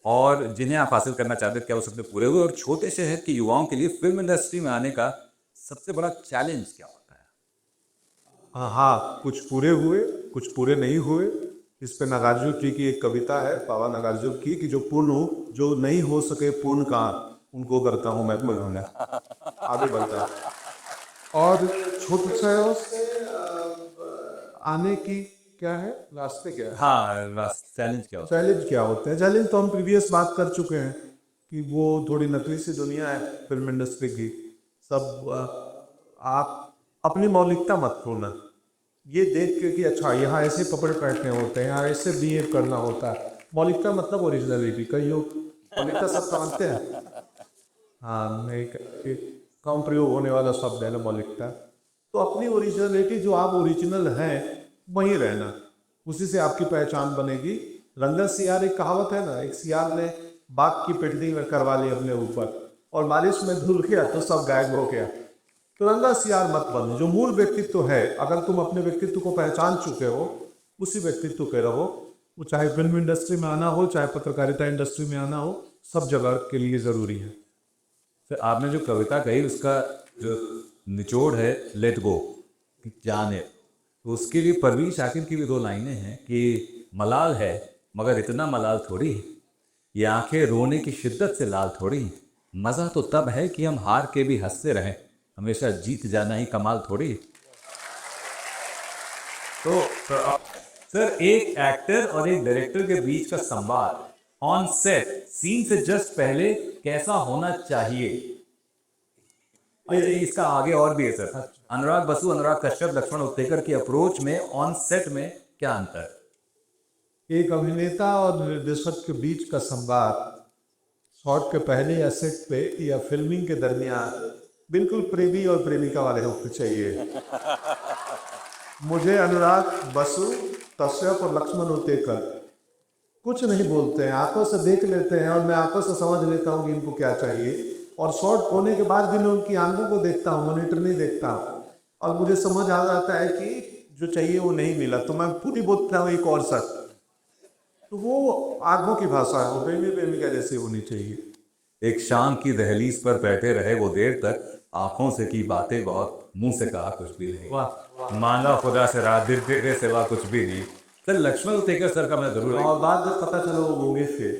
और जिन्हें आप हासिल करना चाहते थे, क्या वो सपने पूरे हुए? और छोटे शहर के युवाओं के लिए फिल्म इंडस्ट्री में आने का सबसे बड़ा चैलेंज क्या होता है? हाँ, कुछ पूरे हुए, कुछ पूरे नहीं हुए। इस पे नागार्जुन जी की एक कविता है, बाबा नागार्जुन की, कि जो पूर्ण हो, जो नहीं हो सके पूर्ण का, उनको करता हूँ मैं पूर्ण। आगे बढ़ता है। और छोटे शहरों से आने की क्या है, रास्ते क्या है, हाँ, चैलेंज क्या होता है? चैलेंज क्या होते हैं। चैलेंज तो हम प्रीवियस बात कर चुके हैं कि वो थोड़ी नकली सी दुनिया है फिल्म इंडस्ट्री की। सब आप अपनी मौलिकता मत खोना, ये देख के कि अच्छा यहाँ ऐसे कपड़े पहनने होते हैं, यहाँ ऐसे बिहेव करना होता है। मौलिकता मतलब ओरिजिनलिटी। कई लोग मौलिकता सब समझते हैं, हाँ, नहीं कम प्रयोग होने वाला शब्द है ना मौलिकता। तो अपनी ओरिजिनलिटी, जो आप ओरिजिनल हैं वहीं रहना, उसी से आपकी पहचान बनेगी। रंगत सियार, एक कहावत है ना, एक सियार ने बाघ की पिटनी में करवा ली अपने ऊपर और बारिश में धुल गया तो सब गायब हो गया। तो रंगा सियार मत बनो, जो मूल व्यक्तित्व है, अगर तुम अपने व्यक्तित्व को पहचान चुके हो, उसी व्यक्तित्व के रहो। वो चाहे फिल्म इंडस्ट्री में आना हो, चाहे पत्रकारिता इंडस्ट्री में आना हो, सब जगह के लिए ज़रूरी है। सर, आपने जो कविता कही उसका जो निचोड़ है लेट गो, जाने, तो उसके लिए परवीन शाकिर की भी 2 लाइनें हैं कि मलाल है मगर इतना मलाल थोड़ी, ये आंखें रोने की शिद्दत से लाल थोड़ी, मज़ा तो तब है कि हम हार के भी हंसते रहें, हमेशा जीत जाना ही कमाल थोड़ी। तो सर, एक एक्टर और एक डायरेक्टर के बीच का संवाद ऑन सेट सीन से जस्ट पहले कैसा होना चाहिए? इसका आगे और भी है सर। अनुराग बसु, अनुराग कश्यप, लक्ष्मण उत्तेकर की अप्रोच में ऑन सेट में क्या अंतर है? एक अभिनेता और निर्देशक के बीच का संवाद शॉट के पहले या सेट पे या फिल्मिंग के दरमियान बिल्कुल प्रेमी और प्रेमिका वाले होने चाहिए। मुझे अनुराग बसु, कश्यप और लक्ष्मण उत्तेकर कुछ नहीं बोलते हैं, आंखों से देख लेते हैं और मैं आंखों से समझ लेता हूँ कि इनको क्या चाहिए। और शॉट होने के बाद भी मैं उनकी आंखों को देखता हूँ, मॉनिटर नहीं देखता हूँ, और मुझे समझ आ जाता है कि जो चाहिए वो नहीं मिला, तो मैं पूरी बोलता हूँ एक और सच। तो वो आंखों की भाषा है, वो प्रेमी प्रेमिका जैसी होनी चाहिए। एक शाम की दहलीज पर बैठे रहे वो देर तक, आंखों से की बातें बहुत, मुंह से कहा कुछ भी नहीं, वाह, मांगा खुदा से रात दिन तेरे सिवा कुछ भी नहीं। सर, लक्ष्मण उत्तेकर सर का मैं जरूर और बाद में पता चला वो गूंगे थे।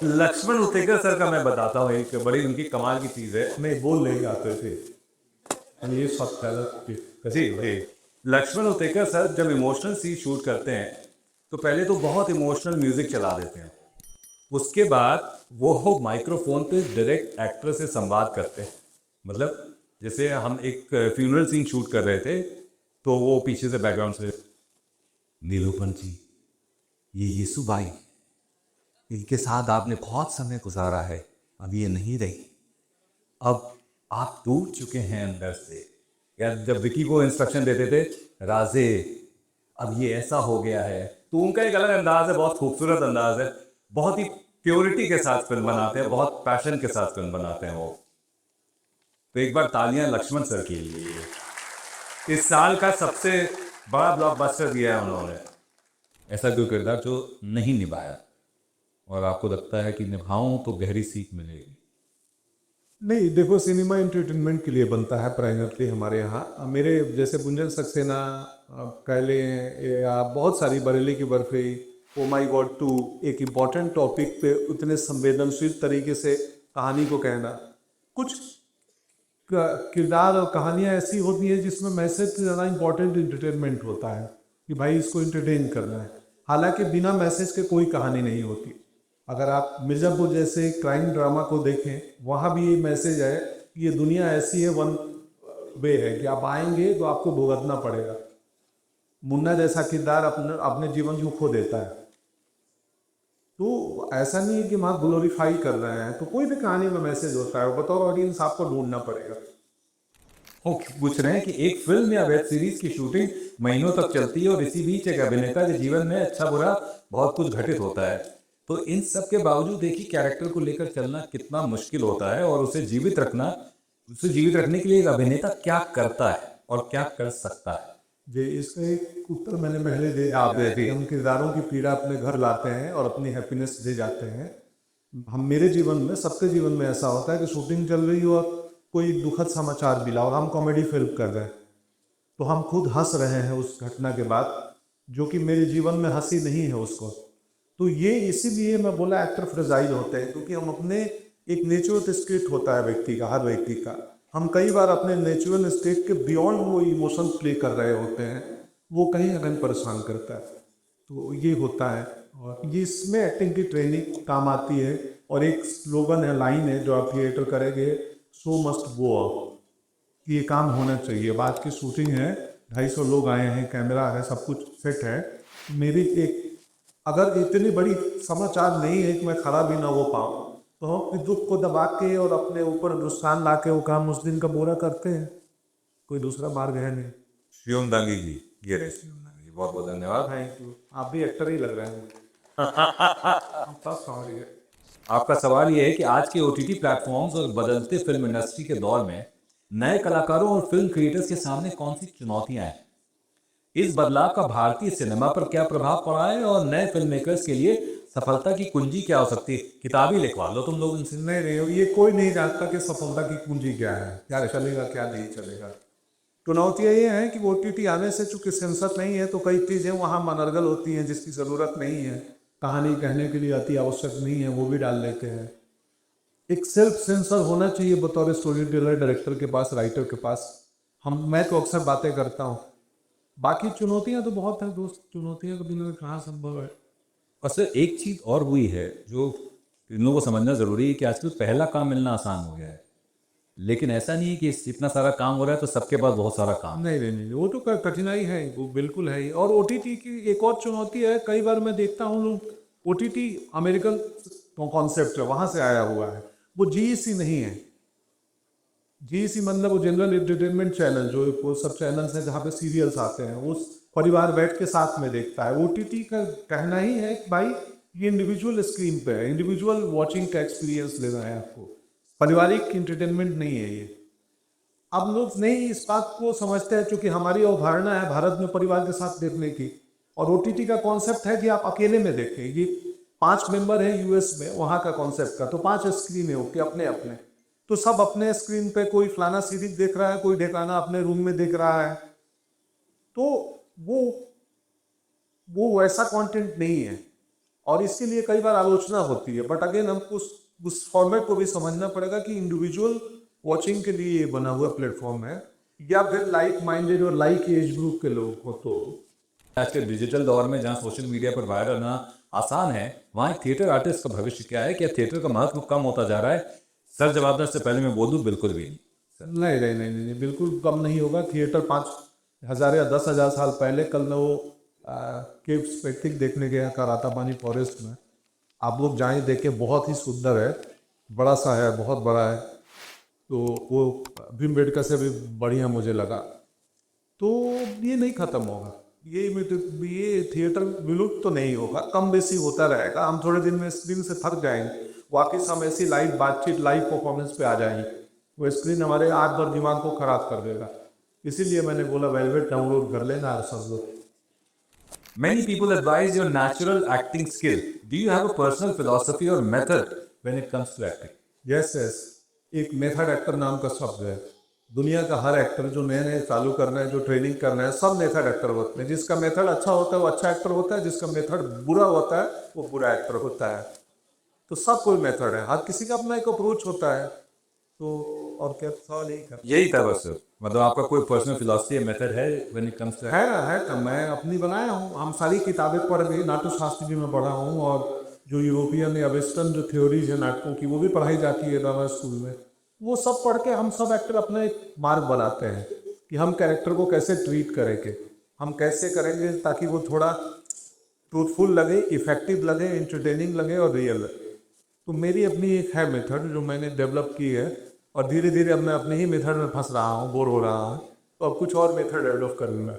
लक्ष्मण उत्तेकर सर का मैं बताता हूँ, एक बड़ी उनकी कमाल की चीज़ है। नहीं, बोल नहीं आते थे। ये सब कसी भाई लक्ष्मण उतेकर सर जब इमोशनल सीन शूट करते हैं तो पहले तो बहुत इमोशनल म्यूजिक चला देते हैं, उसके बाद वो माइक्रोफोन पे डायरेक्ट एक्टर से संवाद करते हैं। मतलब जैसे हम एक फ्यूनरल सीन शूट कर रहे थे तो वो पीछे से बैकग्राउंड से नीलूपन जी, ये यीशु बाई, इनके साथ आपने बहुत समय गुजारा है, अब ये नहीं रही, अब आप टूट चुके हैं अंदर से। या जब विकी को इंस्ट्रक्शन देते थे, राजे अब ये ऐसा हो गया है, तो उनका एक अलग अंदाज है, बहुत खूबसूरत अंदाज है, बहुत ही प्योरिटी के साथ फिल्म बनाते हैं, बहुत पैशन के साथ फिल्म बनाते हैं वो। तो एक बार तालियां लक्ष्मण सर के लिए। इस साल का सबसे बड़ा ब्लॉकबस्टर दिया है उन्होंने। ऐसा कोई किरदार जो नहीं निभाया और आपको लगता है कि निभाऊं तो गहरी सीख मिलेगी। नहीं, देखो सिनेमा एंटरटेनमेंट के लिए बनता है प्राइमरली हमारे यहाँ। मेरे जैसे गुंजन सक्सेना कह लें या बहुत सारी बरेली की बर्फी, ओ माई गॉड 2, एक इम्पॉर्टेंट टॉपिक पे उतने संवेदनशील तरीके से कहानी को कहना। कुछ किरदार और कहानियाँ ऐसी होती हैं जिसमें मैसेज से ज़्यादा इम्पोर्टेंट इंटरटेनमेंट होता है कि भाई इसको इंटरटेन करना है। हालांकि बिना मैसेज के कोई कहानी नहीं होती। अगर आप मिर्ज़ापुर जैसे क्राइम ड्रामा को देखें, वहाँ भी ये मैसेज है कि ये दुनिया ऐसी है, वन वे है कि आप आएंगे तो आपको भुगतना पड़ेगा। मुन्ना जैसा किरदार अपने जीवन को खो देता है। तो ऐसा नहीं है कि वहाँ ग्लोरीफाई कर रहे हैं, तो कोई भी कहानी में मैसेज होता है, बतौर ऑडियंस आपको ढूंढना पड़ेगा। ओके, पूछ रहे हैं कि एक फिल्म या वेब सीरीज की शूटिंग महीनों तक चलती है और इसी बीच एक अभिनेता के जीवन में अच्छा बुरा बहुत कुछ घटित होता है, तो इन सब के बावजूद एक ही कैरेक्टर को लेकर चलना कितना मुश्किल होता है और उसे जीवित रखने के लिए एक अभिनेता क्या करता है और क्या कर सकता है। जी, इसका एक उत्तर मैंने पहले दे आप दे हम किरदारों की पीड़ा अपने घर लाते हैं और अपनी हैप्पीनेस दे जाते हैं। हम मेरे जीवन में, सबके जीवन में ऐसा होता है कि शूटिंग चल रही हो और कोई दुखद समाचार मिला और हम कॉमेडी फिल्म कर रहे हैं, तो हम खुद हंस रहे हैं उस घटना के बाद, जो कि मेरे जीवन में हंसी नहीं है उसको। तो ये इसीलिए मैं बोला एक्टर फ्रेजाइल होते हैं, क्योंकि हम अपने एक नेचुरल स्टेट होता है व्यक्ति का, हर व्यक्ति का, हम कई बार अपने नेचुरल स्टेट के बियॉन्ड वो इमोशन प्ले कर रहे होते हैं, वो कहीं ना कहीं परेशान करता है। तो ये होता है और ये इसमें एक्टिंग की ट्रेनिंग काम आती है। और एक स्लोगन है, लाइन है जो आप थिएटर करेंगे, शो मस्ट गो ऑन, कि ये काम होना चाहिए। बात की शूटिंग है, 250 लोग आए हैं, कैमरा है, सब कुछ सेट है। मेरी एक अगर इतनी बड़ी समाचार नहीं है कि मैं खड़ा भी ना हो पाऊँ, तो हम अपने दुख को दबा के और अपने ऊपर नुकसान ला के वो काम उस दिन का पूरा करते हैं। कोई दूसरा मार्ग है नहीं। शिवम दांगी जी, ये रहे शिवम दांगी, बहुत बहुत धन्यवाद। Thank you. आप भी एक्टर ही लग रहे हैं मुझे। सॉरी। आपका सवाल ये है कि आज के ओटीटी प्लेटफॉर्म्स और बदलते फिल्म इंडस्ट्री के दौर में नए कलाकारों और फिल्म क्रिएटर्स के सामने कौन सी चुनौतियां हैं? इस बदलाव का भारतीय सिनेमा पर क्या प्रभाव पड़ा है और नए फिल्म मेकर्स के लिए सफलता की कुंजी क्या हो सकती है? किताब ही लिखवा लो तुम लोग इनसे। नहीं, ये कोई नहीं जानता कि सफलता की कुंजी क्या है, क्या चलेगा क्या नहीं चलेगा। चुनौतियाँ ये हैं कि OTT आने से चूंकि सेंसर नहीं है, तो कई चीज़ें वहाँ मनर्गल होती हैं जिसकी ज़रूरत नहीं है, कहानी कहने के लिए अति आवश्यक नहीं है, वो भी डाल लेते हैं। एक सेल्फ सेंसर होना चाहिए बतौर स्टोरी टेलर, डायरेक्टर के पास, राइटर के पास। मैं तो अक्सर बातें करता हूँ। बाकी चुनौतियाँ तो बहुत हैं दोस्त, चुनौतियाँ कभी ना कहाँ संभव है। और सर एक चीज और हुई है जो इन लोगों को समझना जरूरी है कि आजकल पहला काम मिलना आसान हो गया है, लेकिन ऐसा नहीं है कि इतना सारा काम हो रहा है तो सबके पास बहुत सारा काम। नहीं, वो तो कठिनाई है, वो बिल्कुल है ही। और OTT की एक और चुनौती है, कई बार मैं देखता हूँ लोग, OTT अमेरिकन कॉन्सेप्ट है, वहाँ से आया हुआ है, वो GEC नहीं है। GEC मतलब वो जनरल एंटरटेनमेंट चैनल, जो वो सब चैनल्स हैं जहाँ पे सीरियल्स आते हैं, वो परिवार बैठ के साथ में देखता है। OTT का कहना ही है कि भाई ये इंडिविजुअल स्क्रीन पे है, इंडिविजुअल वॉचिंग का एक्सपीरियंस लेना है आपको, पारिवारिक एंटरटेनमेंट नहीं है ये। अब लोग नहीं इस बात को समझते हैं, क्योंकि हमारी अवधारणा है भारत में परिवार के साथ देखने की, और OTT का कॉन्सेप्ट है कि आप अकेले में देखें। ये 5 मेंबर है US में, वहाँ का कॉन्सेप्ट का, तो 5 स्क्रीन है ओके, अपने अपने, तो सब अपने स्क्रीन पे, कोई फलाना सीरीज देख रहा है, कोई ढेकाना अपने रूम में देख रहा है, तो वो वैसा कंटेंट नहीं है, और इसके लिए कई बार आलोचना होती है। बट अगेन हमको उस फॉर्मेट को भी समझना पड़ेगा कि इंडिविजुअल वॉचिंग के लिए ये बना हुआ प्लेटफॉर्म है। या फिर लाइक माइंडेड और लाइक एज ग्रुप के लोग हो तो आज के डिजिटल दौर में जहाँ सोशल मीडिया पर वायरल होना आसान है, वहाँ एक थिएटर आर्टिस्ट का भविष्य क्या है? क्या थिएटर का महत्व कम होता जा रहा है? सर जवाब देने से पहले मैं बोल दूं, बिल्कुल भी नहीं। नहीं नहीं नहीं नहीं बिल्कुल कम नहीं होगा। थिएटर 5,000 या 10,000 साल पहले, कल मैं वो केव स्पेक्टिक देखने गया था रातापानी फॉरेस्ट में। आप लोग जाएं देखें, बहुत ही सुंदर है, बड़ा सा है, बहुत बड़ा है। तो वो भीमबेडका से भी बढ़िया मुझे लगा। तो ये नहीं खत्म होगा, ये थिएटर विलुप्त तो नहीं होगा, कम बेसी होता रहेगा। हम थोड़े दिन में स्क्रीन से थक जाएंगे, वापस हम ऐसी लाइव बातचीत, लाइव परफॉर्मेंस पे आ जाएंगे। वो स्क्रीन हमारे आज भर दिमाग को खराब कर देगा। इसीलिए मैंने बोला वेलवेट डाउनलोड कर लेना और सब लोग। Many people advise your natural acting skill. Do you have a personal philosophy or method when it comes to acting? Yes yes, एक मेथड एक्टर नाम का शब्द है। दुनिया का हर एक्टर जो नए नए चालू करना है, जो ट्रेनिंग करना है, सब मेथड एक्टर होते हैं। जिसका मेथड अच्छा होता है वो अच्छा एक्टर होता है, जिसका मेथड बुरा होता है वो बुरा एक्टर होता है। तो सब कोई मेथड है, हर किसी का अपना एक अप्रोच होता है। तो और क्या सवाल यही कर यही था बस। मतलब आपका कोई पर्सनल फिलॉसफी या मेथड है when it comes to है ना, है तो मैं अपनी बनाया हूँ। हम सारी किताबें पढ़ गई, नाट्य शास्त्र भी मैं पढ़ा हूँ, और जो यूरोपियन या वेस्टर्न जो थ्योरीज है नाटकों की वो भी पढ़ाई जाती है ड्रामा स्कूल में। वो सब पढ़ के हम सब एक्टर अपना एक मार्ग बनाते हैं कि हम कैरेक्टर को कैसे ट्रीट करेंगे, हम कैसे करेंगे ताकि वो थोड़ा ट्रूथफुल लगे, इफेक्टिव लगे, इंटरटेनिंग लगे और रियल लगे। तो मेरी अपनी एक है मेथड जो मैंने डेवलप की है, और धीरे धीरे अब मैं अपने ही मेथड में फंस रहा हूँ, बोर हो रहा हूँ, तो अब कुछ और मेथड डेवलप करूँगा।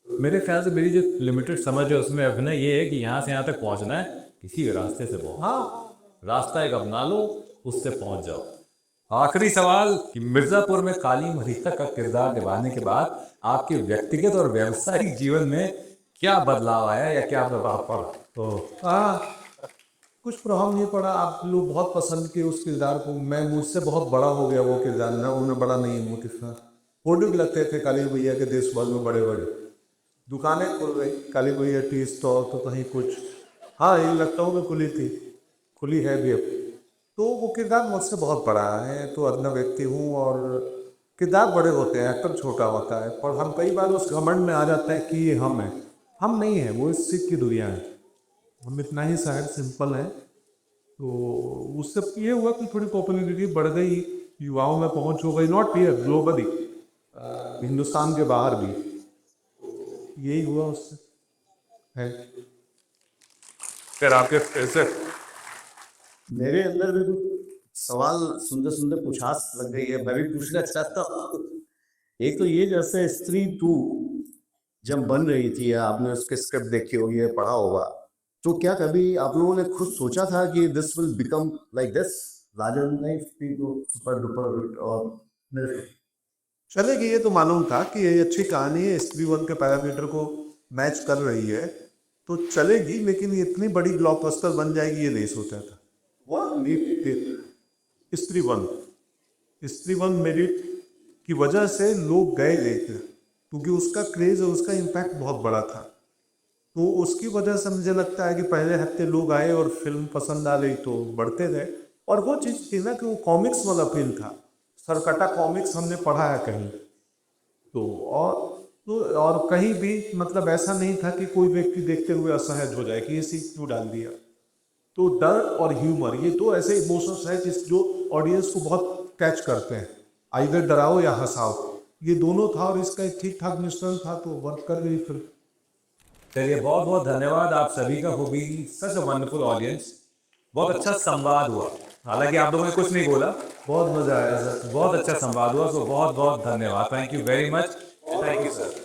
मेरे ख्याल से मेरी जो लिमिटेड समझ है उसमें अभिनय ये है कि यहाँ से यहाँ तक पहुँचना है, किसी भी रास्ते से पहुँच। हाँ, रास्ता एक अपना लो, उससे पहुँच जाओ। आखिरी सवाल कि मिर्जापुर में काली मरीता का किरदार निभाने के बाद आपके व्यक्तिगत और व्यावसायिक जीवन में क्या बदलाव आया या क्या प्रभाव पड़ा? तो कुछ प्रभाव नहीं पड़ा। आप लोग बहुत पसंद किए उस किरदार को। मैं मुझसे बहुत बड़ा हो गया वो किरदार, ना उन्हें बड़ा नहीं हूँ कितना। फोटो भी लगते थे काली भैया के देश भर में, बड़े बड़े दुकानें खुल गई, काली भैया टी स्टॉल तो कहीं कुछ। हाँ, ये लगता हूँ मैं खुली थी, खुली है भी अब। तो वो किरदार मुझसे बहुत बड़ा है, तो अदना व्यक्ति हूँ। और किरदार बड़े होते हैं, एक्टर छोटा होता है, पर हम कई बार उस घमंड में आ जाते हैं कि ये हम हैं। हम नहीं हैं, वो इस सिख की दुनिया है। हम इतना ही शायद सिंपल है। तो उससे ये हुआ कि थोड़ी पॉपुलैरिटी बढ़ गई, युवाओं में पहुंच हो गई, नॉट हियर, ग्लोबली, हिंदुस्तान के बाहर भी। यही हुआ उससे है। फिर आपके कैसे मेरे अंदर भी कुछ सवाल सुंदर सुंदर पूछास लग गई है, मैं भी पूछना चाहता हूँ। एक तो ये, जैसे स्त्री 2 जब बन रही थी, या आपने उसके स्क्रिप्ट देखी होगी या पढ़ा होगा, तो क्या कभी आप लोगों ने खुद सोचा था कि this will become like this, larger than life, super duper? और चलेगी, ये तो मालूम था कि ये अच्छी कहानी है, स्त्री 1 के पैरामीटर को मैच कर रही है, तो चलेगी। लेकिन ये इतनी बड़ी ब्लॉकबस्टर बन जाएगी ये नहीं सोचा था। स्त्री वन मेरिट की वजह से लोग गए लेकर, क्योंकि उसका क्रेज और उसका इम्पैक्ट बहुत बड़ा था। तो उसकी वजह से मुझे लगता है कि पहले हफ्ते लोग आए और फिल्म पसंद आ गई तो बढ़ते गए। और वो चीज़ थी ना कि वो कॉमिक्स वाला फिल्म था, सरकटा कॉमिक्स हमने पढ़ा है कहीं तो। और कहीं भी मतलब ऐसा नहीं था कि कोई व्यक्ति देखते हुए असहज हो जाए कि ये सीख क्यों डाल दिया। तो डर और ह्यूमर, ये दो ऐसे इमोशंस हैं जो ऑडियंस को बहुत कैच करते हैं, आइदर डराओ या हंसाओ। ये दोनों था और इसका एक ठीक ठाक मिश्रण था, तो वर्क कर गई फिल्म। चलिए, बहुत बहुत धन्यवाद आप सभी का। हो be such a wonderful audience. बहुत अच्छा संवाद हुआ, हालांकि आप लोगों ने कुछ नहीं बोला, बहुत मजा आया सर, बहुत अच्छा संवाद हुआ। तो बहुत बहुत धन्यवाद, thank you very much. Thank you sir.